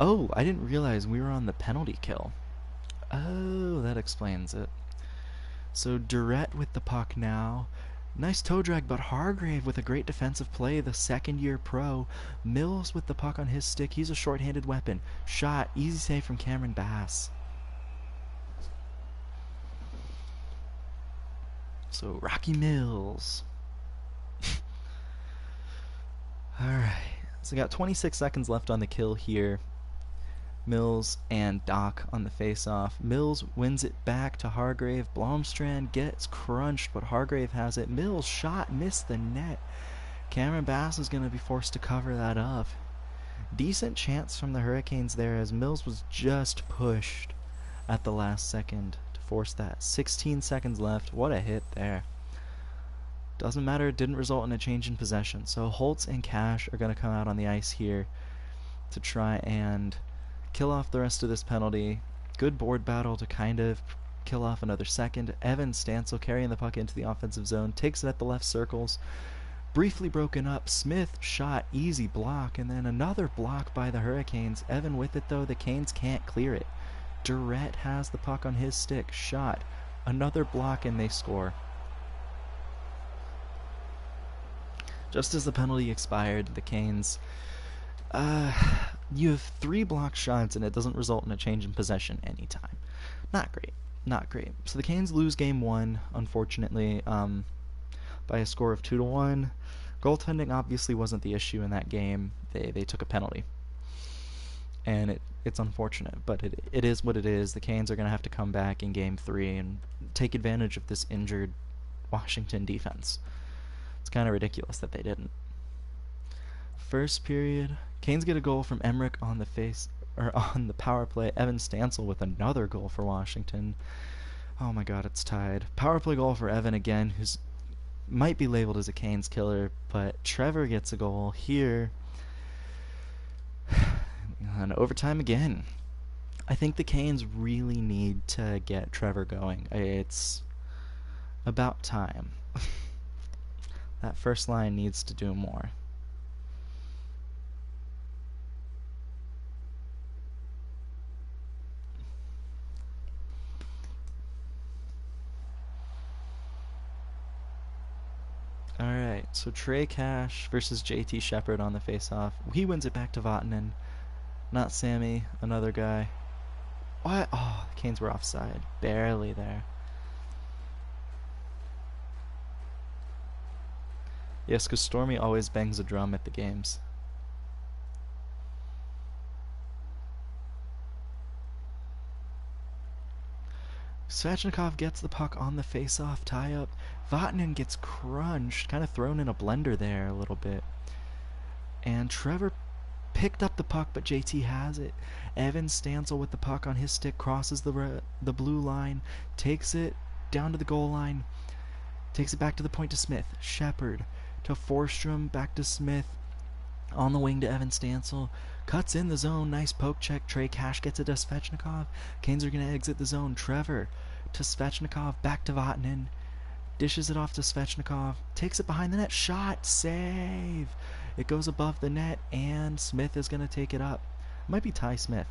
Oh, I didn't realize we were on the penalty kill. Oh, that explains it. So Durrett with the puck now. Nice toe drag, but Hargrave with a great defensive play, the second-year pro. Mills with the puck on his stick. He's a short-handed weapon. Shot. Easy save from Cameron Bass. So Rocky Mills. Alright. So we got 26 seconds left on the kill here. Mills and Doc on the face-off. Mills wins it back to Hargrave. Blomstrand gets crunched, but Hargrave has it. Mills shot, missed the net. Cameron Bass is going to be forced to cover that up. Decent chance from the Hurricanes there, as Mills was just pushed at the last second to force that. 16 seconds left. What a hit there. Doesn't matter, it didn't result in a change in possession. So Holtz and Cash are going to come out on the ice here to try and kill off the rest of this penalty. Good board battle to kind of kill off another second. Evan Stansel carrying the puck into the offensive zone, takes it at the left circles. Briefly broken up. Smith shot, easy block, and then another block by the Hurricanes. Evan with it though, the Canes can't clear it. Durrett has the puck on his stick, shot, another block, and they score. Just as the penalty expired, the Canes... you have 3 block shots and it doesn't result in a change in possession anytime. Not great. Not great. So the Canes lose game 1, unfortunately, by a score of 2-1. Goaltending obviously wasn't the issue in that game. They took a penalty. And it's unfortunate, but it is what it is. The Canes are going to have to come back in game 3 and take advantage of this injured Washington defense. It's kind of ridiculous that they didn't. First period, Canes get a goal from Emmerich on the power play. Evan Stansel with another goal for Washington. Oh my god, it's tied. Power play goal for Evan again, who's might be labeled as a Canes killer, but Trevor gets a goal here. And overtime again. I think the Canes really need to get Trevor going. It's about time. That first line needs to do more. Alright, so Trey Cash versus JT Shepard on the face-off. He wins it back to Vatanen. Not Sammy, another guy. What? Oh, the Canes were offside. Barely there. Yes, because Stormy always bangs a drum at the games. Svechnikov gets the puck on the face-off tie-up. Vatanen gets crunched, kind of thrown in a blender there a little bit. And Trevor picked up the puck, but JT has it. Evan Stansel with the puck on his stick crosses the blue line, takes it down to the goal line, takes it back to the point to Smith. Shepard to Forsstrom, back to Smith. On the wing to Evan Stansel. Cuts in the zone. Nice poke check. Trey Cash gets it to Svechnikov. Canes are going to exit the zone. Trevor to Svechnikov. Back to Vatanen. Dishes it off to Svechnikov. Takes it behind the net. Shot. Save. It goes above the net, and Smith is going to take it up. Might be Ty Smith.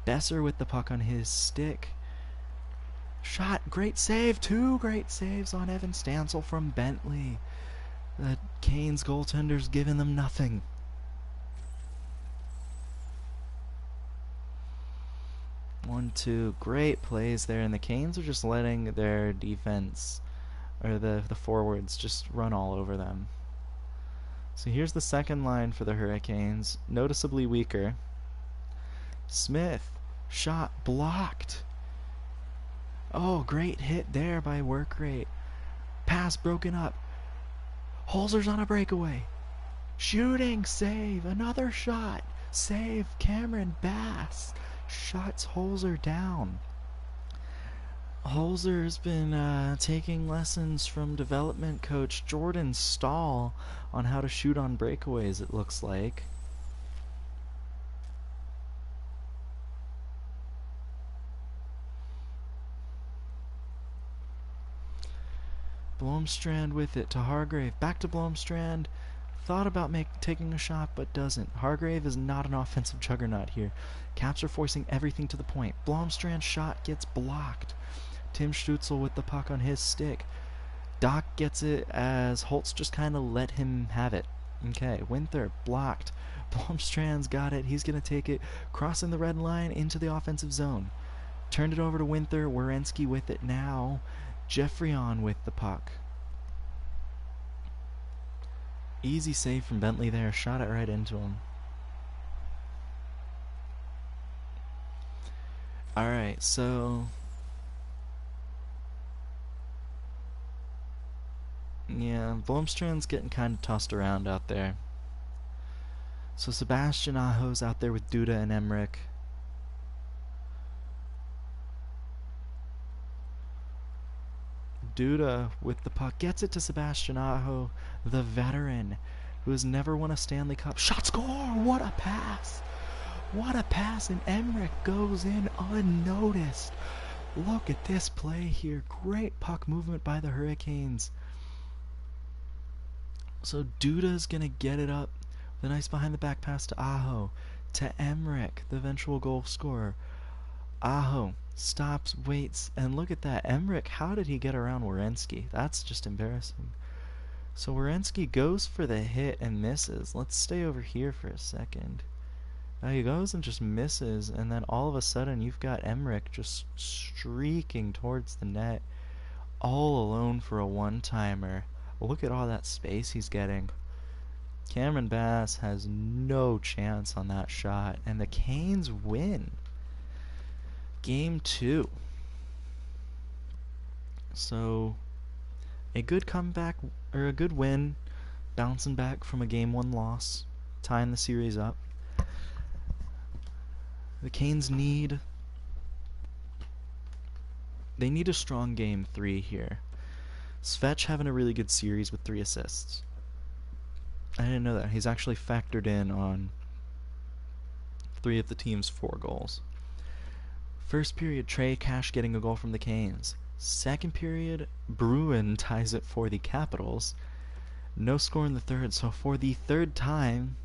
Besser with the puck on his stick. Shot, great save, 2 great saves on Evan Stancil from Bentley. The Canes goaltender's giving them nothing. One, two, great plays there, and the Canes are just letting their defense, or the forwards, just run all over them. So here's the second line for the Hurricanes, noticeably weaker. Smith, shot blocked. Oh, great hit there by Workrate. Pass broken up. Holzer's on a breakaway. Shooting, save, another shot. Save, Cameron Bass shuts Holzer down. Holzer's been taking lessons from development coach Jordan Stahl on how to shoot on breakaways, it looks like. Blomstrand with it to Hargrave. Back to Blomstrand. Thought about taking a shot, but doesn't. Hargrave is not an offensive juggernaut here. Caps are forcing everything to the point. Blomstrand's shot gets blocked. Tim Stutzel with the puck on his stick. Doc gets it as Holtz just kind of let him have it. Okay, Winther blocked. Blomstrand's got it. He's going to take it, crossing the red line into the offensive zone. Turned it over to Winther. Werenski with it now. Geoffrion with the puck. Easy save from Bentley there. Shot it right into him. Alright, so... yeah, Blomstrand's getting kind of tossed around out there. So Sebastian Aho's out there with Duda and Emmerich. Duda with the puck gets it to Sebastian Aho, the veteran who has never won a Stanley Cup. Shot, score! What a pass! What a pass, and Emmerich goes in unnoticed. Look at this play here. Great puck movement by the Hurricanes. So Duda's going to get it up. The nice behind the back pass to Aho. To Emmerich, the eventual goal scorer. Aho stops, waits, and look at that. Emmerich, how did he get around Werenski? That's just embarrassing. So Werenski goes for the hit and misses. Let's stay over here for a second. Now he goes and just misses, and then all of a sudden you've got Emmerich just streaking towards the net, all alone for a one-timer. Look at all that space he's getting. Cameron Bass has no chance on that shot, and the Canes win. Game 2. So, a good comeback, or a good win, bouncing back from a Game 1 loss, tying the series up. The Canes need a strong Game 3 here. Svetch having a really good series with 3 assists. I didn't know that. He's actually factored in on 3 of the team's 4 goals. First period, Trey Cash getting a goal from the Canes. Second period, Bruin ties it for the Capitals. No score in the third, so for the third time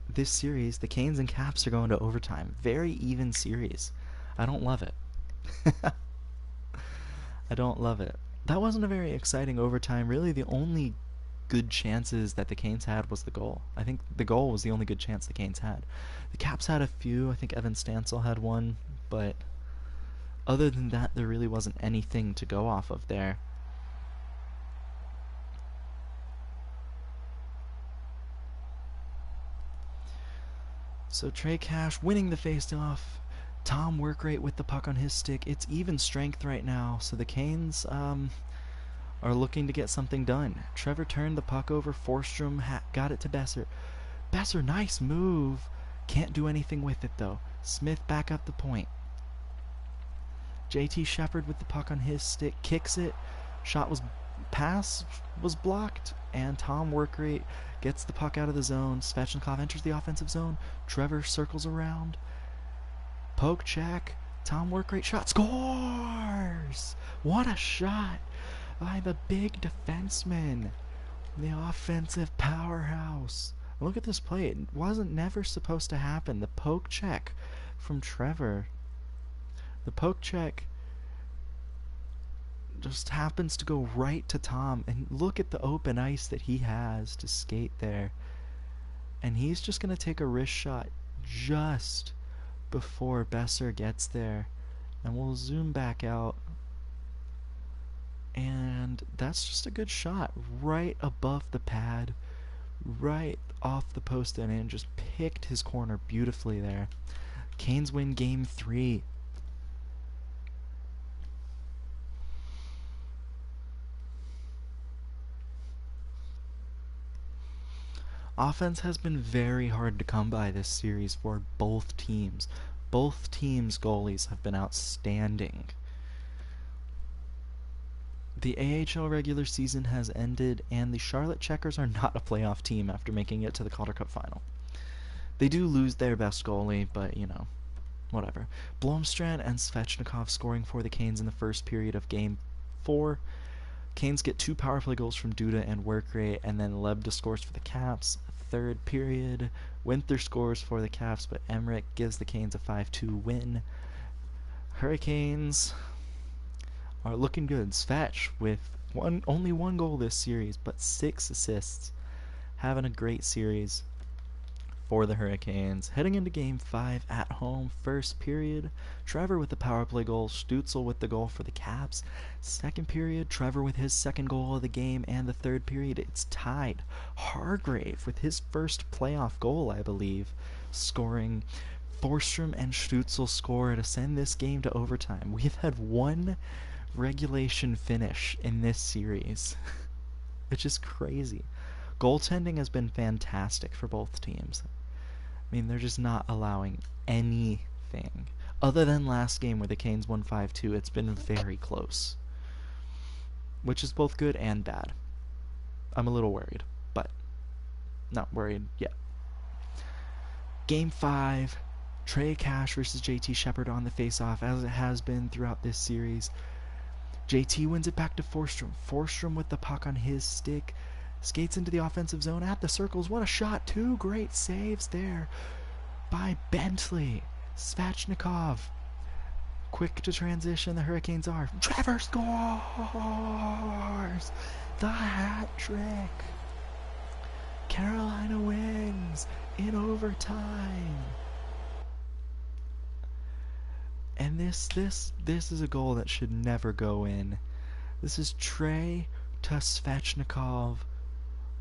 this series, the Canes and Caps are going to overtime. Very even series. I don't love it. I don't love it. That wasn't a very exciting overtime. Really, the only good chances that the Canes had was the goal. I think the goal was the only good chance the Canes had. The Caps had a few. I think Evan Stancil had one, but other than that, there really wasn't anything to go off of there. So Trey Cash winning the faceoff. Tom Workrate with the puck on his stick. It's even strength right now, so the Canes are looking to get something done. Trevor turned the puck over. Forsstrom got it to Besser. Besser, nice move. Can't do anything with it, though. Smith back up the point. JT Shepard with the puck on his stick. Kicks it. Pass was blocked, and Tom Workrate gets the puck out of the zone. Svechnikov enters the offensive zone. Trevor circles around. Poke check. Tom Workrate shot. Scores! What a shot by the big defenseman. The offensive powerhouse. Look at this play. It wasn't never supposed to happen. The poke check from Trevor. The poke check just happens to go right to Tom. And look at the open ice that he has to skate there. And he's just going to take a wrist shot just before Besser gets there. And we'll zoom back out. And that's just a good shot right above the pad, right off the post and just picked his corner beautifully there. Canes win game 3. Offense has been very hard to come by this series for both teams. Both teams' goalies have been outstanding. The AHL regular season has ended, and the Charlotte Checkers are not a playoff team after making it to the Calder Cup final. They do lose their best goalie, but, you know, whatever. Blomstrand and Svechnikov scoring for the Canes in the first period of Game 4. Canes get 2 power play goals from Duda and Workrate, and then Lebda scores for the Caps. Third period, Winther scores for the Caps, but Emmerich gives the Canes a 5-2 win. Hurricanes are looking good. Svech with only one goal this series, but 6 assists. Having a great series for the Hurricanes. Heading into Game 5 at home, first period, Trevor with the power play goal, Stützle with the goal for the Caps. Second period, Trevor with his second goal of the game, and the third period, it's tied. Hargrave with his first playoff goal, I believe, scoring. Forsstrom and Stützle score to send this game to overtime. We've had one regulation finish in this series. It's just crazy. Goaltending has been fantastic for both teams. I mean, they're just not allowing anything. Other than last game where the Canes won 5-2, it's been very close. Which is both good and bad. I'm a little worried, but not worried yet. Game 5, Trey Cash versus JT Shepard on the face-off, as it has been throughout this series. JT wins it back to Forsstrom. Forsstrom with the puck on his stick. Skates into the offensive zone at the circles. What a shot. 2 great saves there by Bentley. Svechnikov. Quick to transition. The Hurricanes are. Trevor scores! The hat trick. Carolina wins in overtime. And this is a goal that should never go in. This is Trey to Svechnikov.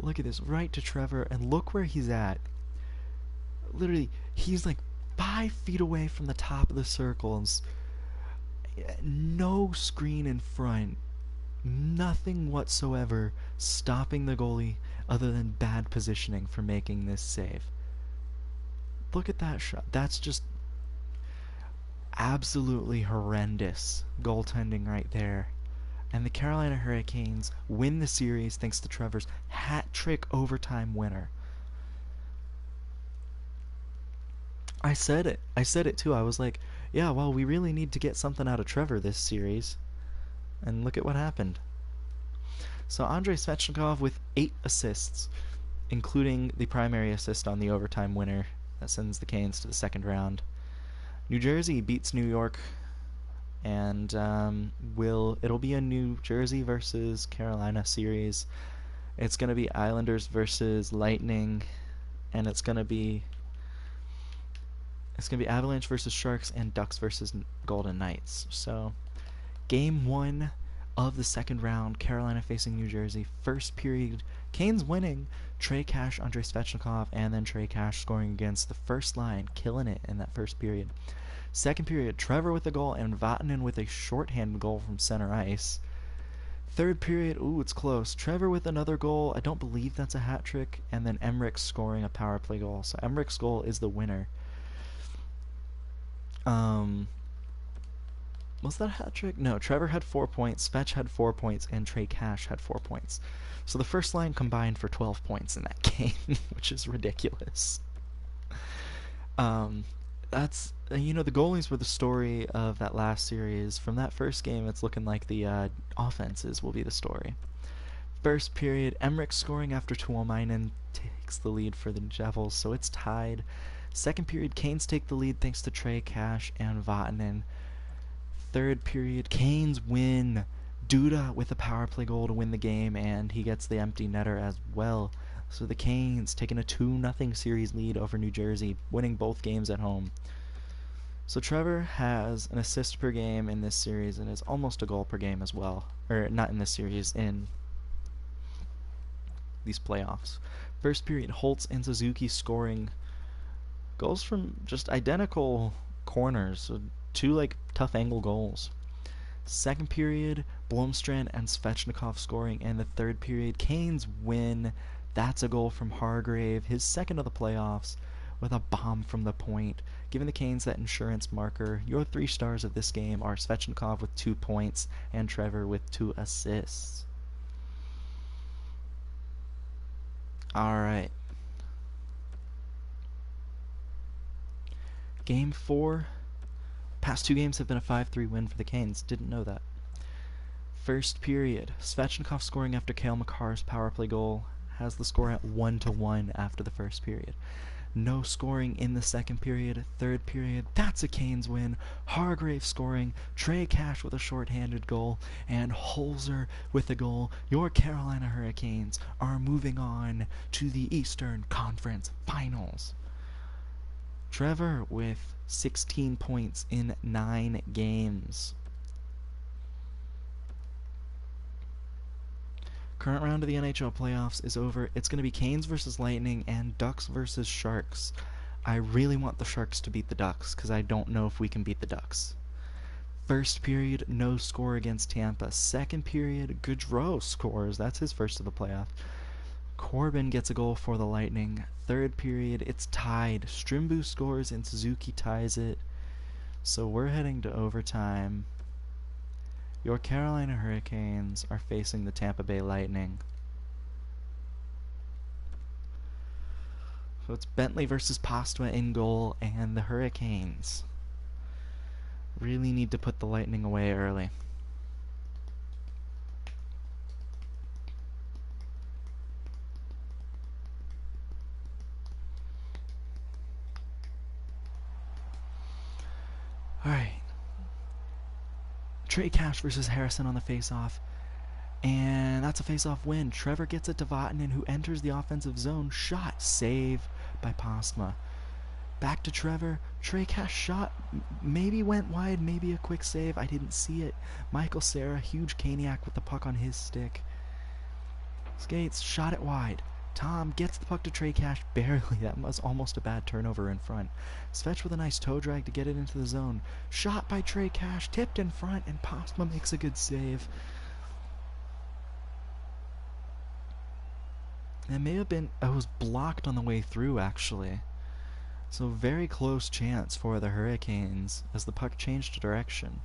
Look at this, right to Trevor, and look where he's at. Literally, he's like 5 feet away from the top of the circles. No screen in front. Nothing whatsoever stopping the goalie other than bad positioning for making this save. Look at that shot. That's just absolutely horrendous goaltending right there. And the Carolina Hurricanes win the series thanks to Trevor's hat trick overtime winner. I said it too. I was like, yeah, well, we really need to get something out of Trevor this series. And look at what happened. So Andrei Svechnikov with 8 assists, including the primary assist on the overtime winner that sends the Canes to the second round. New Jersey beats New York, and it'll be a New Jersey versus Carolina series. It's going to be Islanders versus Lightning, and it's going to be Avalanche versus Sharks and Ducks versus Golden Knights. So, game 1 of the second round, Carolina facing New Jersey. First period, Canes winning. Trey Cash, Andrei Svechnikov, and then Trey Cash scoring against the first line, killing it in that first period. Second period, Trevor with a goal and Vatanen with a shorthanded goal from center ice. Third period, ooh, it's close. Trevor with another goal. I don't believe that's a hat trick. And then Emmerich scoring a power play goal. So Emmerich's goal is the winner. Was that a hat trick? No, Trevor had 4 points, Svech had 4 points, and Trey Cash had 4 points. So the first line combined for 12 points in that game, which is ridiculous. That's, the goalies were the story of that last series. From that first game, it's looking like the offenses will be the story. First period, Emmerich scoring after Tuomainen takes the lead for the Devils, so it's tied. Second period, Canes take the lead thanks to Trey Cash and Vatanen. Third period, Canes win. Duda with a power play goal to win the game, and he gets the empty netter as well. So the Canes taking a 2-0 series lead over New Jersey, winning both games at home. So Trevor has an assist per game in this series and is almost a goal per game as well. Or not in this series, in these playoffs. First period, Holtz and Suzuki scoring goals from just identical corners. So two like tough angle goals. Second period, Blomstrand and Svechnikov scoring, and the third period, Canes win. That's a goal from Hargrave, his second of the playoffs, with a bomb from the point, giving the Canes that insurance marker. Your 3 stars of this game are Svechnikov with 2 points and Trevor with 2 assists. Alright. Game 4. Past 2 games have been a 5-3 win for the Canes. Didn't know that. First period, Svechnikov scoring after Cale Makar's power play goal has the score at 1-1 after the first period. No scoring in the second period. Third period, that's a Canes win. Hargrave scoring, Trey Cash with a shorthanded goal, and Holzer with a goal. Your Carolina Hurricanes are moving on to the Eastern Conference Finals. Trevor with 16 points in 9 games. Current round of the NHL playoffs is over. It's going to be Canes versus Lightning and Ducks versus Sharks. I really want the Sharks to beat the Ducks because I don't know if we can beat the Ducks. First period, no score against Tampa. Second period, Gaudreau scores. That's his first of the playoffs. Corbin gets a goal for the Lightning. Third period, it's tied. Strimbu scores and Suzuki ties it. So we're heading to overtime. Your Carolina Hurricanes are facing the Tampa Bay Lightning. So it's Bentley versus Postma in goal, and the Hurricanes really need to put the Lightning away early. Alright. Trey Cash versus Harrison on the face-off. And that's a face-off win. Trevor gets it to Vatanen, who enters the offensive zone. Shot. Save by Postma. Back to Trevor. Trey Cash shot. Maybe went wide. Maybe a quick save. I didn't see it. Michael Cera, huge Caniac with the puck on his stick. Skates. Shot it wide. Tom gets the puck to Trey Cash. Barely. That was almost a bad turnover in front. Svetch with a nice toe drag to get it into the zone. Shot by Trey Cash. Tipped in front, and Postma makes a good save. It may have been... I was blocked on the way through, actually. So very close chance for the Hurricanes as the puck changed direction.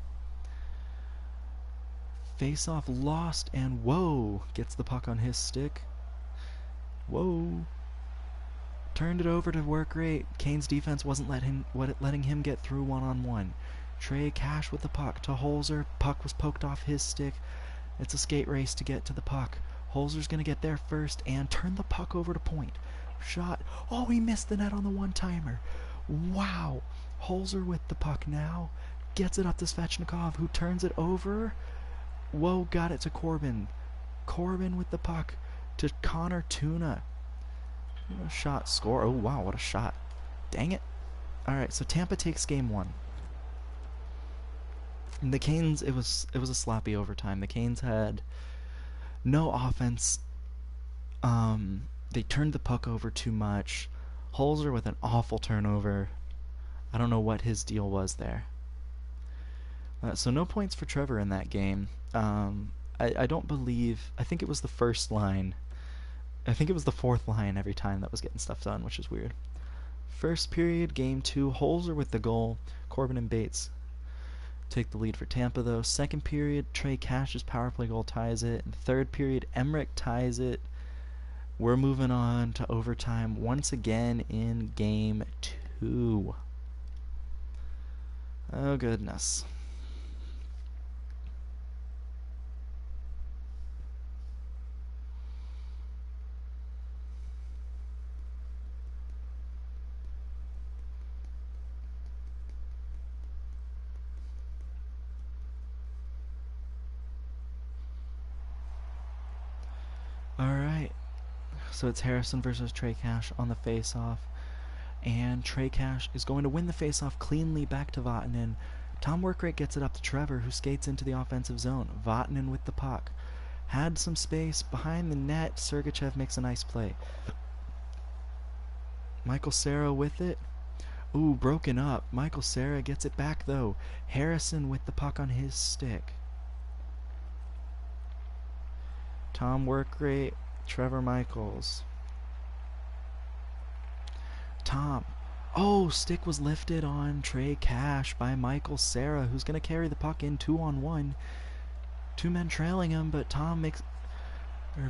Face-off lost, and whoa! Gets the puck on his stick. Whoa. Turned it over to work rate. Canes defense wasn't letting him get through one-on-one. Trey Cash with the puck to Holzer. Puck was poked off his stick. It's a skate race to get to the puck. Holzer's going to get there first and turn the puck over to point. Shot. Oh, he missed the net on the one-timer. Wow. Holzer with the puck now. Gets it up to Svechnikov, who turns it over. Whoa, got it to Corbin. Corbin with the puck to Connor Tuna. Shot, score. Oh, wow, what a shot. Dang it. Alright, so Tampa takes game 1. And the Canes, it was a sloppy overtime. The Canes had no offense. They turned the puck over too much. Holzer with an awful turnover. I don't know what his deal was there. So no points for Trevor in that game. I don't believe... I think it was the first line. I think it was the fourth line every time that was getting stuff done, which is weird. First period, game 2, Holzer with the goal. Corbin and Bates take the lead for Tampa, though. Second period, Trey Cash's power play goal ties it. In the third period, Emmerich ties it. We're moving on to overtime once again in game 2. Oh, goodness. So it's Harrison versus Trey Cash on the face-off. And Trey Cash is going to win the face-off cleanly back to Vatanen. Tom Workrate gets it up to Trevor, who skates into the offensive zone. Vatanen with the puck. Had some space behind the net. Sergachev makes a nice play. Michael Cera with it. Ooh, broken up. Michael Cera gets it back, though. Harrison with the puck on his stick. Tom Workrate, Trevor Michaels. Tom. Oh, stick was lifted on Trey Cash by Michael Cera, who's going to carry the puck in 2-on-1. Two men trailing him, but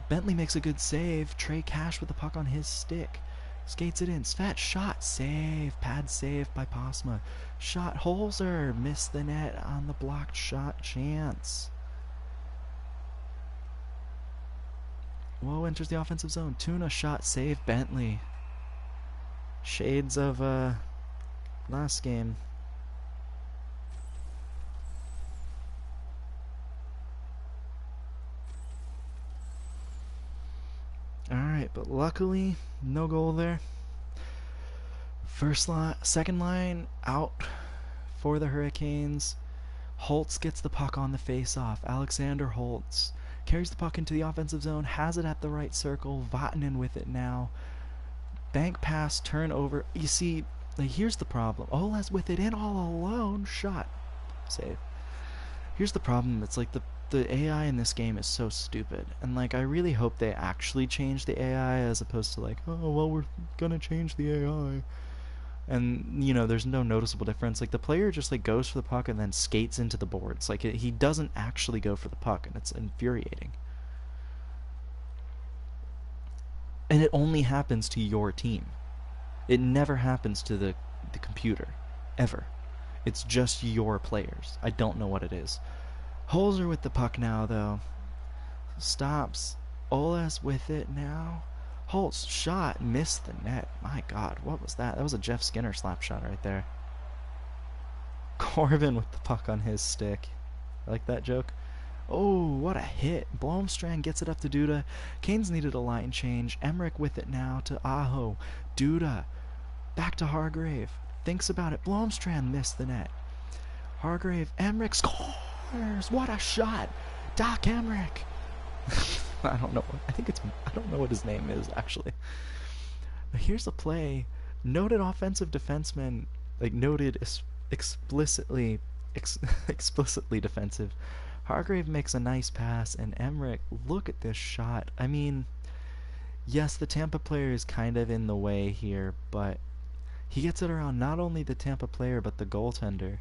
Bentley makes a good save. Trey Cash with the puck on his stick. Skates it in. Svet shot. Save. Pad save by Posma. Shot. Holzer missed the net on the blocked shot chance. Whoa, enters the offensive zone. Tuna shot. Save. Bentley. Shades of last game. Alright, but luckily, no goal there. Second line out for the Hurricanes. Holtz gets the puck on the face-off. Alexander Holtz carries the puck into the offensive zone, has it at the right circle. Vatanen with it now. Bank pass, turnover. You see, here's the problem. Oles with it in all alone. Shot. Save. Here's the problem. It's like the AI in this game is so stupid. And like, I really hope they actually change the AI as opposed to like, oh, well, we're gonna change the AI. And, you know, there's no noticeable difference. Like, the player just like goes for the puck and then skates into the boards. Like, he doesn't actually go for the puck, and it's infuriating. And it only happens to your team. It never happens to the computer. Ever. It's just your players. I don't know what it is. Holzer with the puck now, though. Stops. Oles with it now. Holtz shot. Missed the net. My God, what was that? That was a Jeff Skinner slap shot right there. Corbin with the puck on his stick. I like that joke. Oh, what a hit. Blomstrand gets it up to Duda. Canes needed a line change. Emmerich with it now to Aho. Duda. Back to Hargrave. Thinks about it. Blomstrand missed the net. Hargrave. Emmerich scores. What a shot. Doc Emmerich. I don't know. I don't know what his name is, actually. But here's a play. Noted offensive defenseman, like noted explicitly defensive. Hargrave makes a nice pass, and Emmerich, look at this shot. I mean, yes, the Tampa player is kind of in the way here, but he gets it around not only the Tampa player, but the goaltender.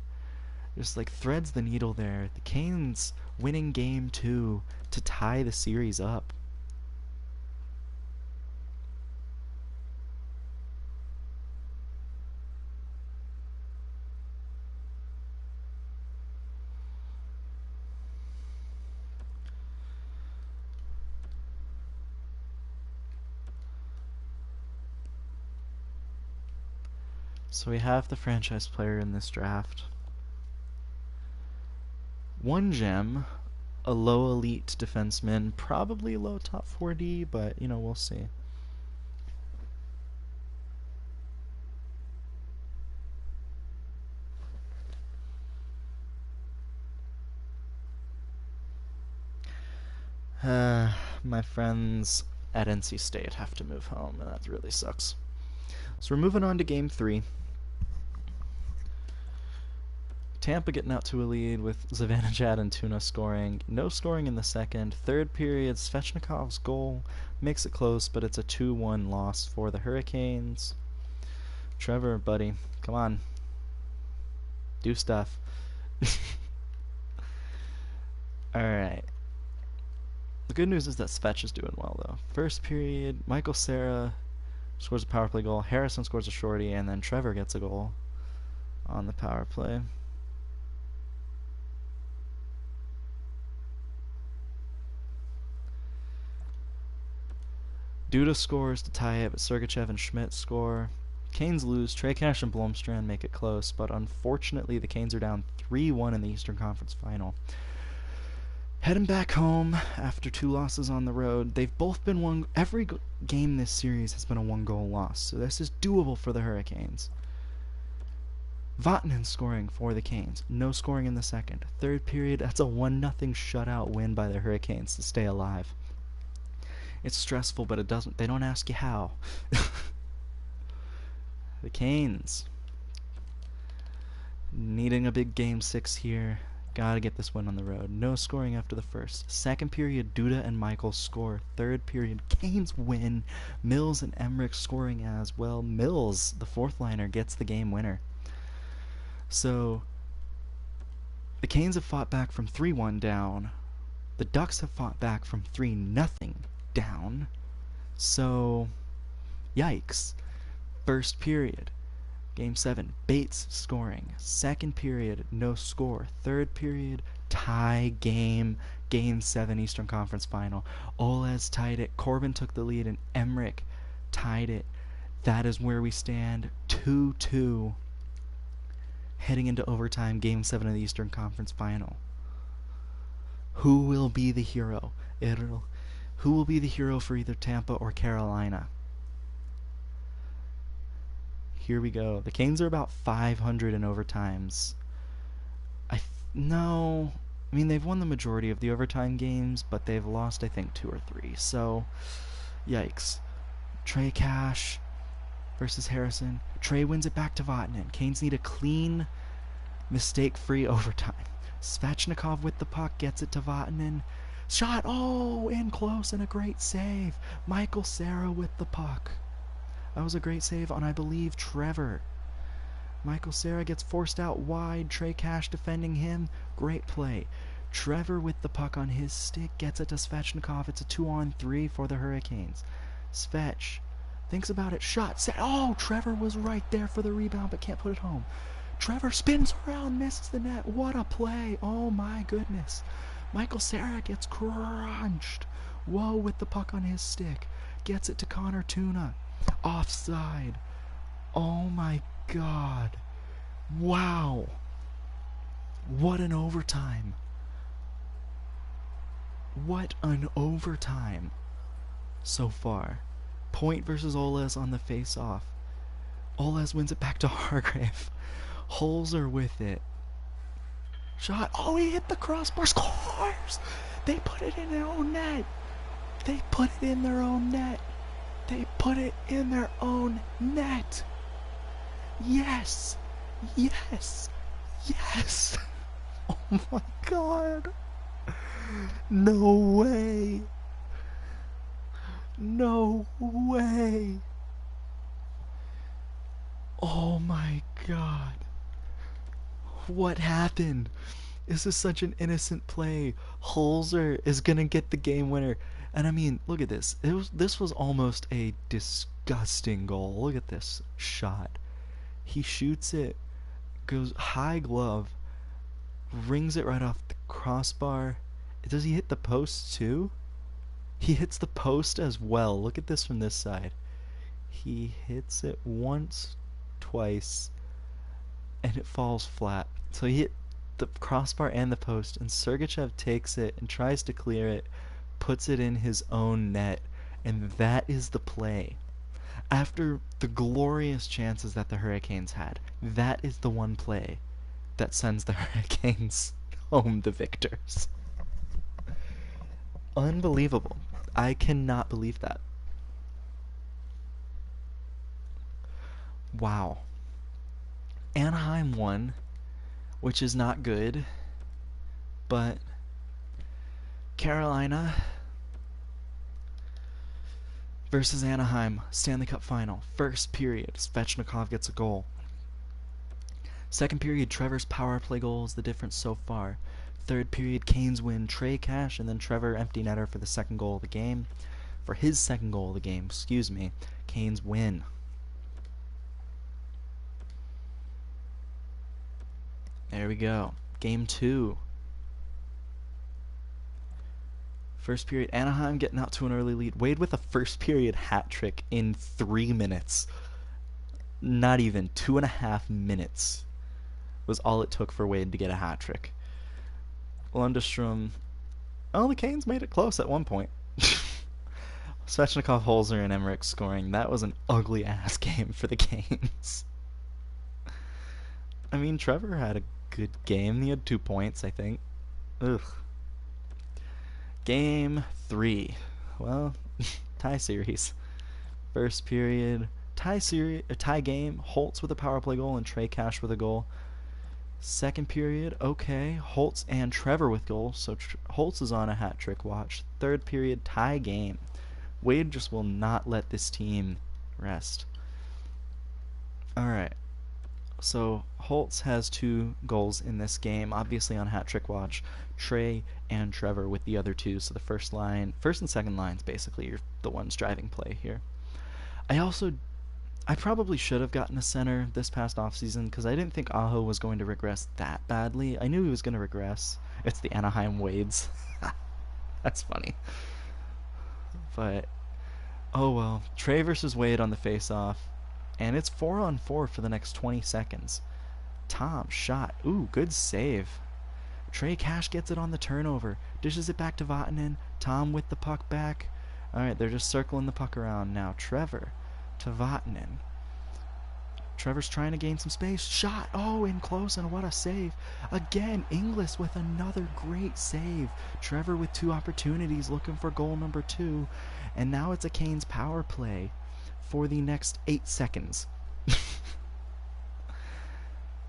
Just like threads the needle there. The Canes winning game 2 to tie the series up. So we have the franchise player in this draft. One gem, a low elite defenseman, probably low top 4D, but, you know, we'll see. My friends at NC State have to move home, and that really sucks. So we're moving on to game 3. Tampa getting out to a lead with Zivanejad and Tuna scoring. No scoring in the second. Third period, Svechnikov's goal makes it close, but it's a 2-1 loss for the Hurricanes. Trevor, buddy, come on. Do stuff. Alright. The good news is that Svech is doing well, though. First period, Michael Cera scores a power play goal. Harrison scores a shorty, and then Trevor gets a goal on the power play. Duda scores to tie it, but Sergachev and Schmidt score. Canes lose. Trey Cash and Blomstrand make it close, but unfortunately the Canes are down 3-1 in the Eastern Conference Final. Heading back home after 2 losses on the road. They've both been one. Every game this series has been a 1-goal loss, so this is doable for the Hurricanes. Vatanen scoring for the Canes. No scoring in the second. Third period, that's a 1-0 shutout win by the Hurricanes to stay alive. It's stressful, but they don't ask you how. The Canes needing a big game 6 here. Gotta get this win on the road. No scoring after the first. Second period, Duda and Michael score. Third period, Canes win. Mills and Emmerich scoring as well. Mills, the fourth liner, gets the game winner. So the Canes have fought back from 3-1 down. The Ducks have fought back from 3-0 down. So, yikes. First period, Game 7, Bates scoring. Second period, no score. Third period, tie game. Game 7 Eastern Conference Final. Oles tied it. Corbin took the lead, and Emmerich tied it. That is where we stand, 2-2. Heading into overtime, Game 7 of the Eastern Conference Final. Who will be the hero? Who will be the hero for either Tampa or Carolina? Here we go. The Canes are about 500 in overtimes. No. I mean, they've won the majority of the overtime games, but they've lost, I think, 2 or 3. So, yikes. Trey Cash versus Harrison. Trey wins it back to Vatanen. Canes need a clean, mistake-free overtime. Svechnikov with the puck gets it to Vatanen. Shot! Oh, in close and a great save. Michael Cera with the puck. That was a great save on, I believe, Trevor. Michael Cera gets forced out wide. Trey Cash defending him. Great play. Trevor with the puck on his stick gets it to Svechnikov. It's a 2-on-3 for the Hurricanes. Svech thinks about it. Shot. Set. Oh, Trevor was right there for the rebound but can't put it home. Trevor spins around, misses the net. What a play. Oh, my goodness. Michael Cera gets crunched. Whoa, with the puck on his stick. Gets it to Connor Tuna. Offside. Oh my god. Wow. What an overtime. What an overtime so far. Point versus Oles on the face-off. Oles wins it back to Hargrave. Holzer with it. Shot. Oh, he hit the crossbar. Scores! They put it in their own net. They put it in their own net. They put it in their own net. Yes. Yes. Yes. Oh my god. No way. No way. Oh my god. What happened? This is such an innocent play. Holzer is gonna get the game winner. And I mean, look at this. This was almost a disgusting goal. Look at this shot. He shoots it, goes high glove, rings it right off the crossbar. Does he hit the post too? He hits the post as well. Look at this from this side. He hits it once, twice, and it falls flat. So he hit the crossbar and the post, and Sergachev takes it and tries to clear it, puts it in his own net, and that is the play. After the glorious chances that the Hurricanes had, that is the one play that sends the Hurricanes home the victors. Unbelievable. I cannot believe that. Wow. Anaheim won, which is not good, but Carolina versus Anaheim, Stanley Cup Final. First period, Svechnikov gets a goal. Second period, Trevor's power play goal is the difference so far. Third period, Canes win. Trey Cash and then Trevor empty netter for the second goal of the game. For his second goal of the game, Canes win. There we go. Game 2. First period, Anaheim getting out to an early lead. Wade with a first period hat trick in 3 minutes. Not even 2.5 minutes was all it took for Wade to get a hat trick. Lundestrom Oh, the Canes made it close at one point. Svechnikov, Holzer, and Emmerich scoring. That was an ugly ass game for the Canes. I mean, Trevor had a good game. He had 2 points, I think. Ugh. Game 3. Well, tie series. First period, tie game. Holtz with a power play goal and Trey Cash with a goal. Second period, okay. Holtz and Trevor with goals, so Holtz is on a hat trick watch. Third period, tie game. Wade just will not let this team rest. Alright. So Holtz has 2 goals in this game, obviously on hat trick watch. Trey and Trevor with the other 2. So the first and second lines basically are the ones driving play here. I probably should have gotten a center this past offseason because I didn't think Aho was going to regress that badly. I knew he was going to regress. It's the Anaheim Wades. That's funny. But, oh well. Trey versus Wade on the face-off. And it's 4-on-4 for the next 20 seconds. Tom shot. Ooh, good save. Trey Cash gets it on the turnover. Dishes it back to Vatanen. Tom with the puck back. Alright, they're just circling the puck around now. Trevor to Vatanen. Trevor's trying to gain some space. Shot. Oh, in close, and what a save. Again, Inglis with another great save. Trevor with 2 opportunities looking for goal number 2. And now it's a Canes power play for the next 8 seconds.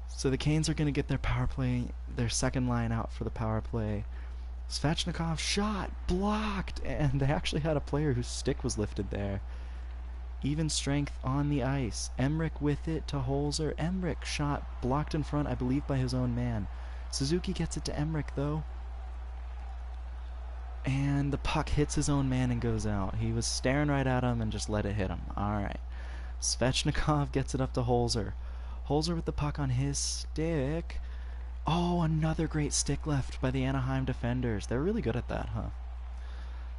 So the Canes are going to get their second line out for the power play. Svechnikov shot. Blocked. And they actually had a player whose stick was lifted there. Even strength on the ice. Emmerich with it to Holzer. Emmerich shot blocked in front, I believe, by his own man. Suzuki gets it to Emmerich, though. And the puck hits his own man and goes out. He was staring right at him and just let it hit him. Alright. Svechnikov gets it up to Holzer. Holzer with the puck on his stick. Oh, another great stick left by the Anaheim defenders. They're really good at that, huh?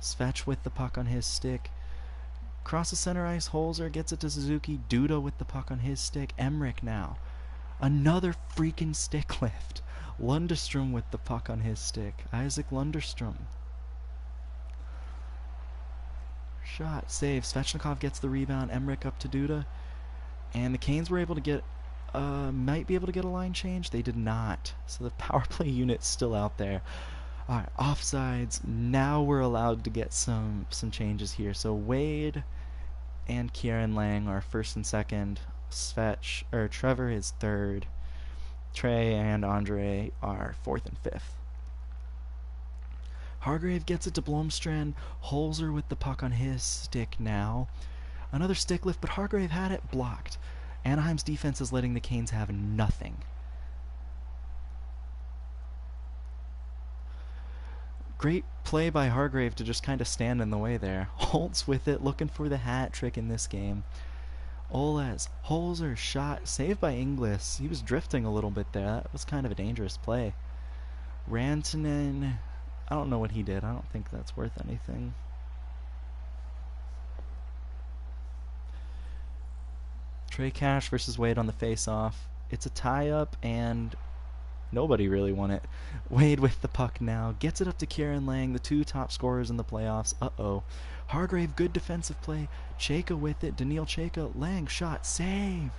Svech with the puck on his stick. Across the center ice, Holzer gets it to Suzuki. Duda with the puck on his stick. Emmerich now. Another freaking stick lift. Lundestrom with the puck on his stick. Isaac Lundestrom. Shot. Save. Svechnikov gets the rebound. Emmerich up to Duda. And the Canes were able to get... might be able to get a line change. They did not. So the power play unit's still out there. Alright, offsides. Now we're allowed to get some changes here. So Wade and Kieran Lang are first and second. Trevor is third. Trey and Andre are fourth and fifth. Hargrave gets it to Blomstrand. Holzer with the puck on his stick now. Another stick lift, but Hargrave had it blocked. Anaheim's defense is letting the Canes have nothing. Great play by Hargrave to just kind of stand in the way there. Holtz with it, looking for the hat trick in this game. Oles, Holzer shot, saved by Inglis. He was drifting a little bit there. That was kind of a dangerous play. Rantanen, I don't know what he did. I don't think that's worth anything. Trey Cash versus Wade on the face-off. It's a tie-up, and nobody really won it. Wade with the puck now. Gets it up to Kieran Lang, the 2 top scorers in the playoffs. Uh-oh. Hargrave, good defensive play. Chayka with it. Daniil Chayka. Lang, shot. Save.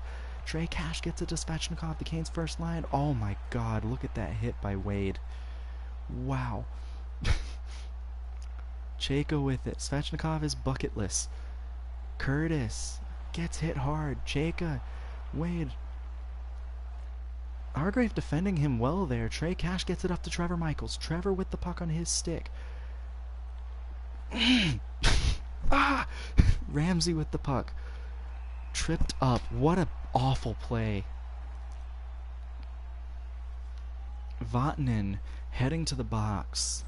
Trey Cash gets it to Svechnikov, the Canes' first line. Oh my god, look at that hit by Wade. Wow. Chayka with it. Svechnikov is bucketless. Curtis gets hit hard. Chayka. Wade. Hargrave defending him well there. Trey Cash gets it up to Trevor Michaels. Trevor with the puck on his stick. Ramsey with the puck. Tripped up. What an awful play. Vatanen heading to the box.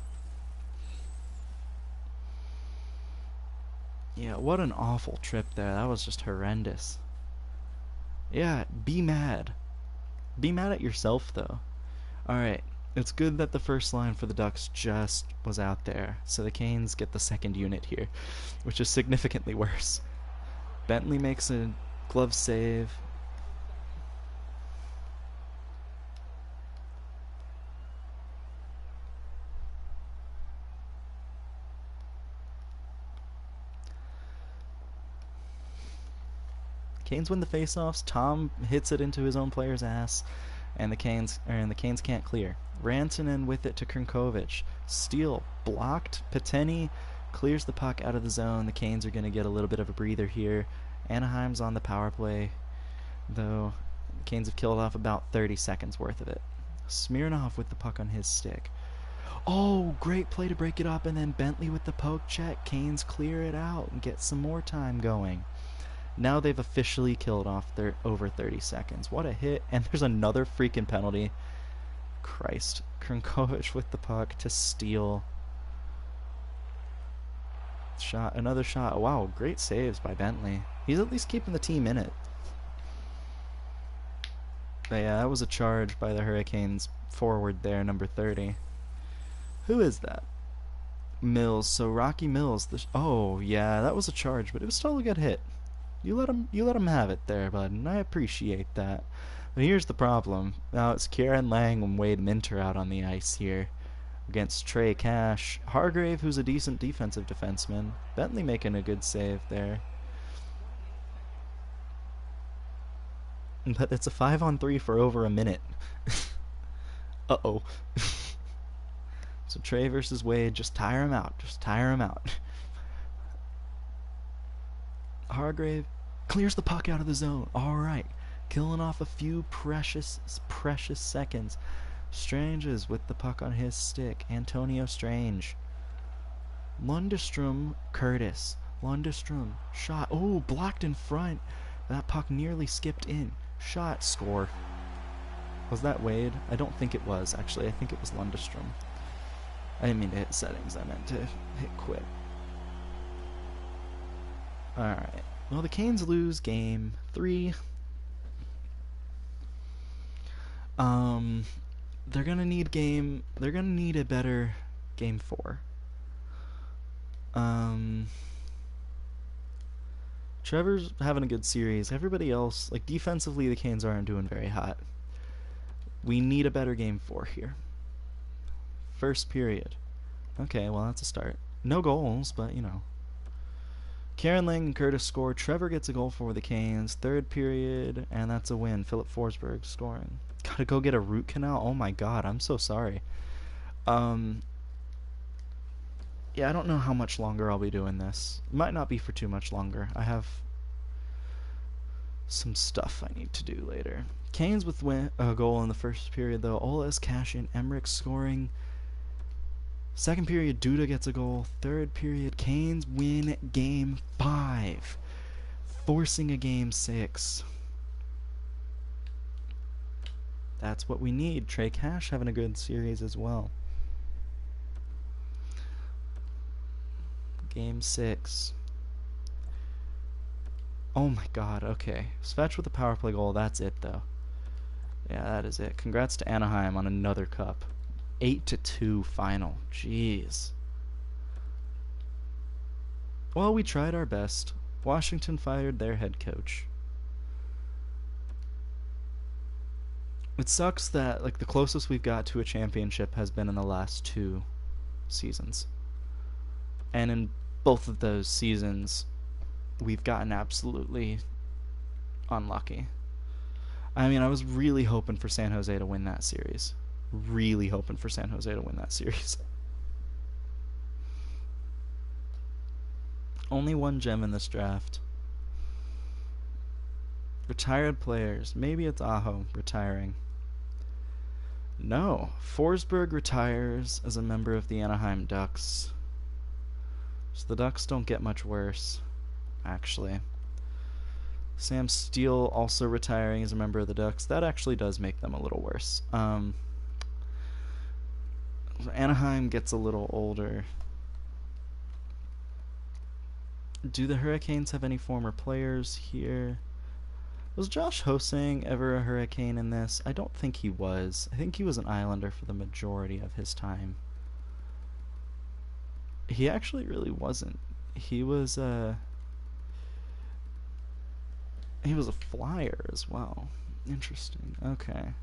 Yeah, what an awful trip there. That was just horrendous. Yeah, be mad. Be mad at yourself, though. Alright, it's good that the first line for the Ducks just was out there, so the Canes get the second unit here, which is significantly worse. Bentley makes a glove save. Canes win the faceoffs. Tom hits it into his own player's ass, and the Canes can't clear. Rantanen with it to Krinkovic. Steal blocked. Pateni clears the puck out of the zone. The Canes are going to get a little bit of a breather here. Anaheim's on the power play, though. The Canes have killed off about 30 seconds worth of it. Smirnov with the puck on his stick. Oh, great play to break it up, and then Bentley with the poke check. Canes clear it out and get some more time going. Now they've officially killed off over 30 seconds. What a hit. And there's another freaking penalty. Christ. Krinkovic with the puck to steal. Shot. Another shot. Wow, great saves by Bentley. He's at least keeping the team in it. But yeah, that was a charge by the Hurricanes forward there, number 30. Who is that? Mills. So Rocky Mills. Oh, yeah, that was a charge, but it was still a good hit. You let him have it there, bud, and I appreciate that. But here's the problem. Now it's Kieran Lang and Wade Minter out on the ice here against Trey Cash. Hargrave, who's a decent defensive defenseman. Bentley making a good save there. But it's a 5-on-3 for over a minute. Uh-oh. So Trey versus Wade, just tire him out. Just tire him out. Hargrave clears the puck out of the zone. All right. Killing off a few precious seconds. Strange is with the puck on his stick. Antonio Strange. Lundestrom, Curtis. Lundestrom, shot. Oh, blocked in front. That puck nearly skipped in. Shot, score. Was that Wade? I don't think it was, actually. I think it was Lundestrom. I didn't mean to hit settings. I meant to hit quit. Alright. Well, the Canes lose game 3. They're gonna need a better game 4. Trevor's having a good series. Everybody else, like defensively, the Canes aren't doing very hot. We need a better game 4 here. First period. Okay, well, that's a start. No goals, but, you know. Kieran Lang and Curtis score. Trevor gets a goal for the Canes. Third period, and that's a win. Philip Forsberg scoring. Gotta go get a root canal? Oh my god, I'm so sorry. Yeah, I don't know how much longer I'll be doing this. Might not be for too much longer. I have some stuff I need to do later. Canes with a goal in the first period, though. Oles, Cash, and Emmerich scoring. Second period, Duda gets a goal. Third period, Canes win game 5, forcing a game 6. That's what we need. Trey Cash having a good series as well. Game 6. Oh my god, okay. Svetch with a power play goal. That's it, though. Yeah, that is it. Congrats to Anaheim on another cup. 8-2 final. Jeez. Well, we tried our best. Washington fired their head coach. It sucks that like the closest we've got to a championship has been in the last 2 seasons. And in both of those seasons, we've gotten absolutely unlucky. I mean, I was really hoping for San Jose to win that series. Really hoping for San Jose to win that series. Only one gem in this draft. Retired players. Maybe it's Aho retiring. No. Forsberg retires as a member of the Anaheim Ducks. So the Ducks don't get much worse, actually. Sam Steele also retiring as a member of the Ducks. That actually does make them a little worse. Anaheim gets a little older. Do the Hurricanes have any former players here? Was Josh Hosang ever a Hurricane in this? I don't think he was. I think he was an Islander for the majority of his time. He actually really wasn't. He was a Flyer as well. Interesting. Okay.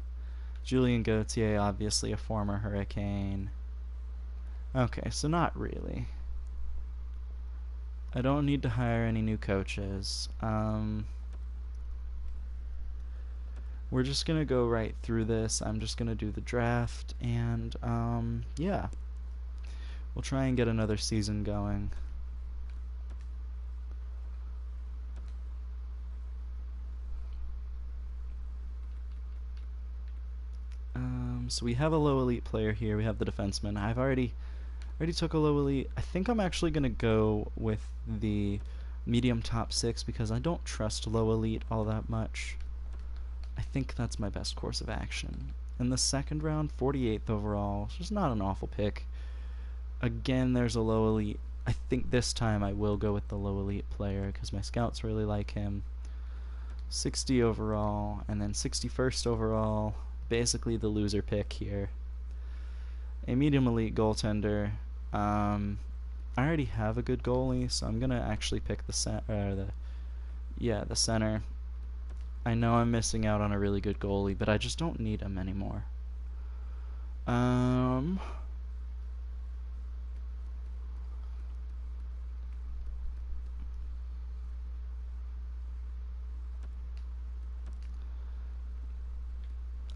Julian Gauthier, obviously a former Hurricane. Okay, so not really. I don't need to hire any new coaches. we're just gonna go right through this. I'm just gonna do the draft, and yeah, we'll try and get another season going. So we have a low elite player here. We have the defenseman. I've already took a low elite. I think I'm actually gonna go with the medium top 6 because I don't trust low elite all that much. I think that's my best course of action. In the second round, 48th overall, which is not an awful pick. Again, there's a low elite. I think this time I will go with the low elite player because my scouts really like him. 60 overall, and then 61st overall, basically the loser pick here. A medium elite goaltender. I already have a good goalie, so I'm gonna actually pick the center. I know I'm missing out on a really good goalie, but I just don't need him anymore.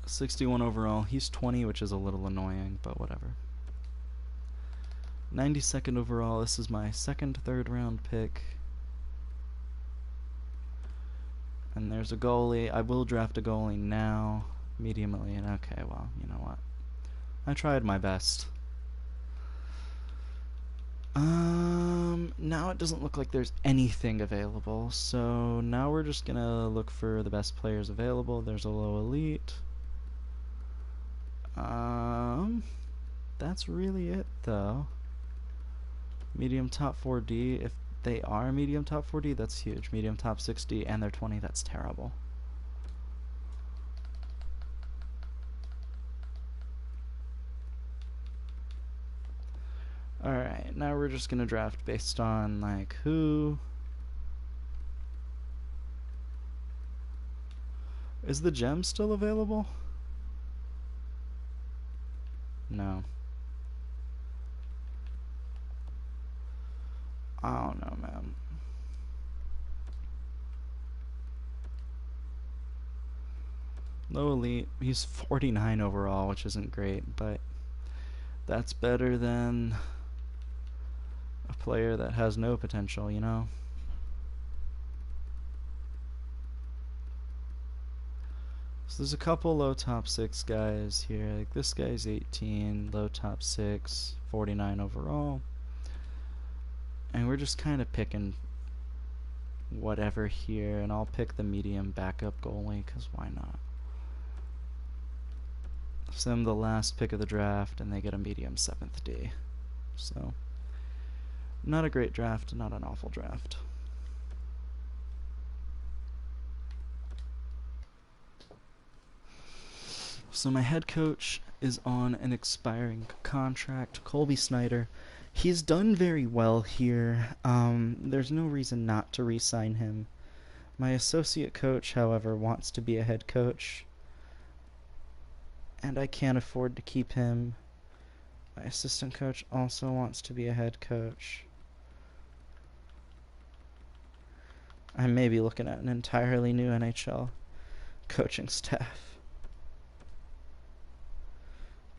61 overall. He's 20, which is a little annoying, but whatever. 92nd overall. This is my second, third round pick. And there's a goalie. I will draft a goalie now. Medium elite. Okay, well, you know what? I tried my best. Now it doesn't look like there's anything available. So now we're just gonna look for the best players available. There's a low elite. That's really it though. Medium top 4D. If they are medium top 4D, that's huge. Medium top 60 and they're 20, that's terrible. Alright, now we're just gonna draft based on like who. Is the gem still available? No. I don't know, man. Low elite. He's 49 overall, which isn't great, but that's better than a player that has no potential, you know? So there's a couple low top 6 guys here. Like this guy's 18, low top 6, 49 overall. And we're just kind of picking whatever here, and I'll pick the medium backup goalie, because why not? Send them the last pick of the draft, and they get a medium 7th D. So, not a great draft, not an awful draft. So my head coach is on an expiring contract, Colby Snyder. He's done very well here. There's no reason not to re-sign him. My associate coach, however, wants to be a head coach, and I can't afford to keep him. My assistant coach also wants to be a head coach. I may be looking at an entirely new NHL coaching staff.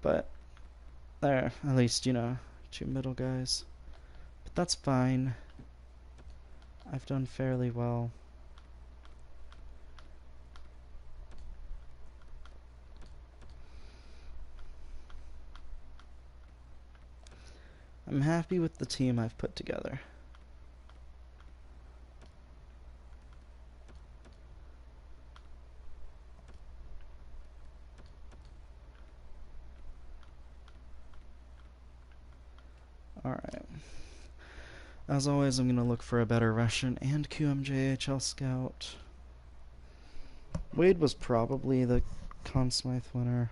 But there, at least, you know, 2 middle guys. But that's fine. I've done fairly well. I'm happy with the team I've put together. Alright. As always, I'm going to look for a better Russian and QMJHL scout. Wade was probably the Conn Smythe winner.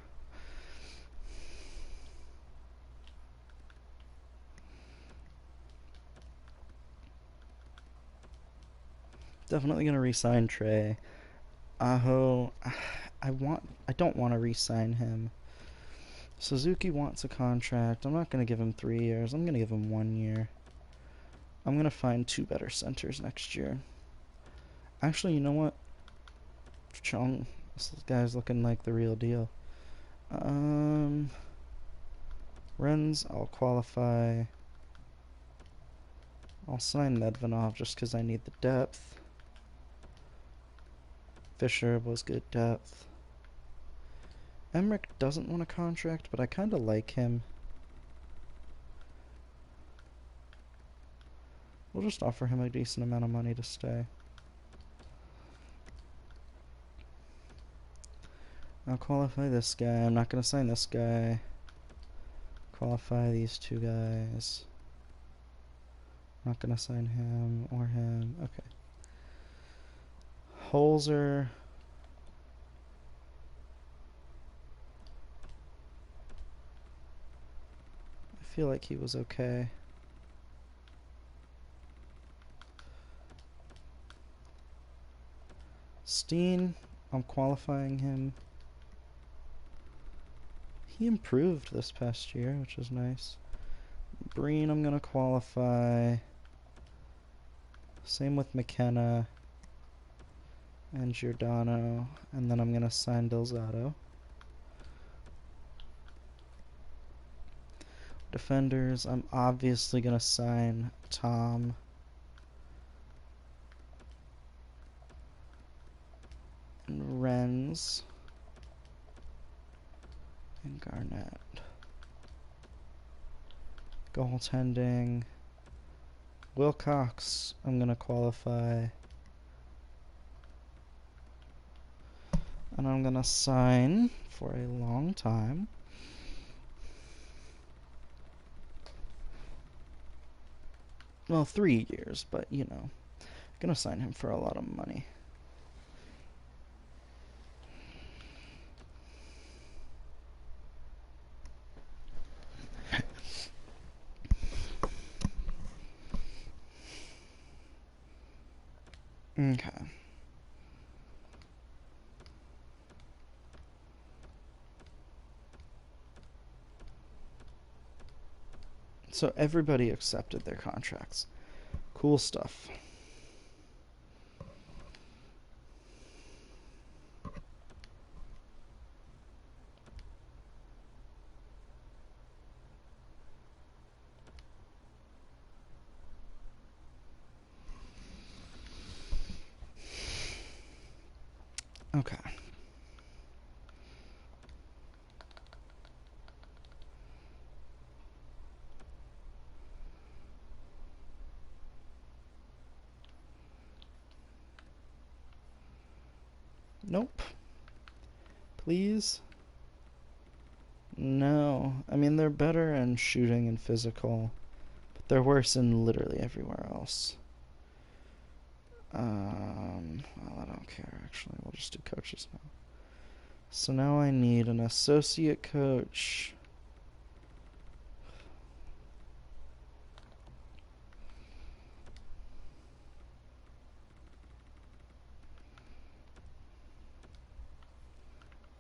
Definitely going to re-sign Trey. Aho, I don't want to re-sign him. Suzuki wants a contract. I'm not going to give him 3 years. I'm going to give him 1 year. I'm going to find 2 better centers next year. Actually, you know what? Chung,
This guy's looking like the real deal. Renz, I'll qualify. I'll sign Medvanov just because I need the depth. Fisher was good depth. Emmerich doesn't want a contract, but I kind of like him. We'll just offer him a decent amount of money to stay. I'll qualify this guy. I'm not going to sign this guy. Qualify these two guys. Not going to sign him or him. Okay. Holzer. I feel like he was okay. Steen, I'm qualifying him. He improved this past year, which is nice. Breen, I'm going to qualify. Same with McKenna and Giordano. And then I'm going to sign Delzato. Defenders, I'm obviously going to sign Tom. And Renz. And Garnett. Goaltending. Wilcox, I'm going to qualify. And I'm going to sign for a long time. Well, 3 years, but you know, gonna sign him for a lot of money. Okay. So everybody accepted their contracts. Cool stuff. Okay. Nope. Please? No. I mean, they're better in shooting and physical, but they're worse in literally everywhere else. Well, I don't care, actually. We'll just do coaches now. So now I need an associate coach.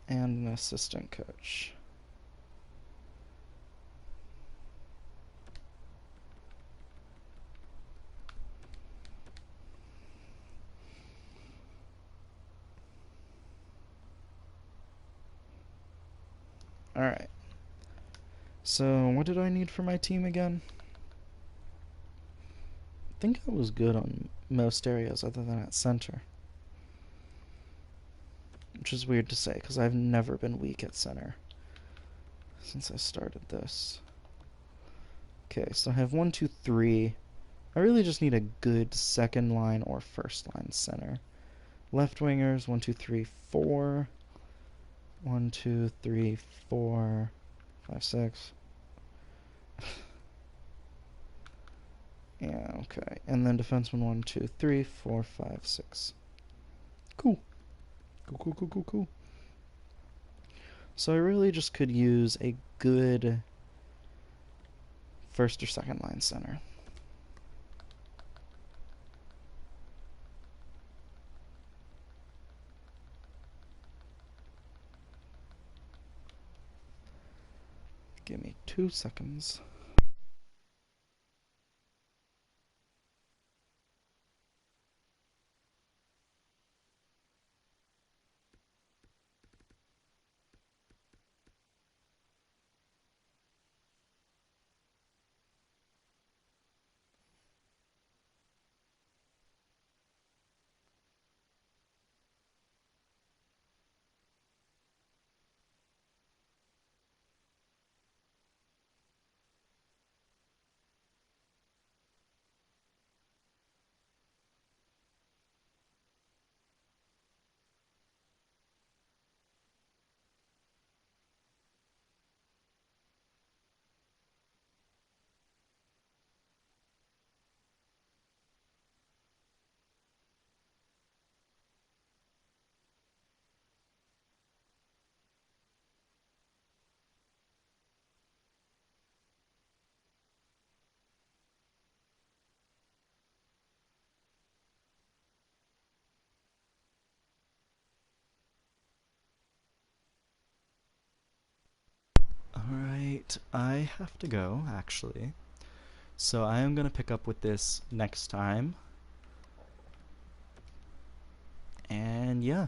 And an assistant coach. Alright. So, what did I need for my team again? I think I was good on most areas other than at center. Which is weird to say, because I've never been weak at center since I started this. Okay, so I have 1, 2, 3. I really just need a good second line or first line center. Left wingers, 1, 2, 3, 4. 1, 2, 3, 4, 5, 6. Yeah, okay. And then defenseman 1, 2, 3, 4, 5, 6. Cool. Cool. So I really just could use a good first or second line center. Give me 2 seconds.
Alright, I have to go, actually. So I am going to pick up with this next time. And yeah,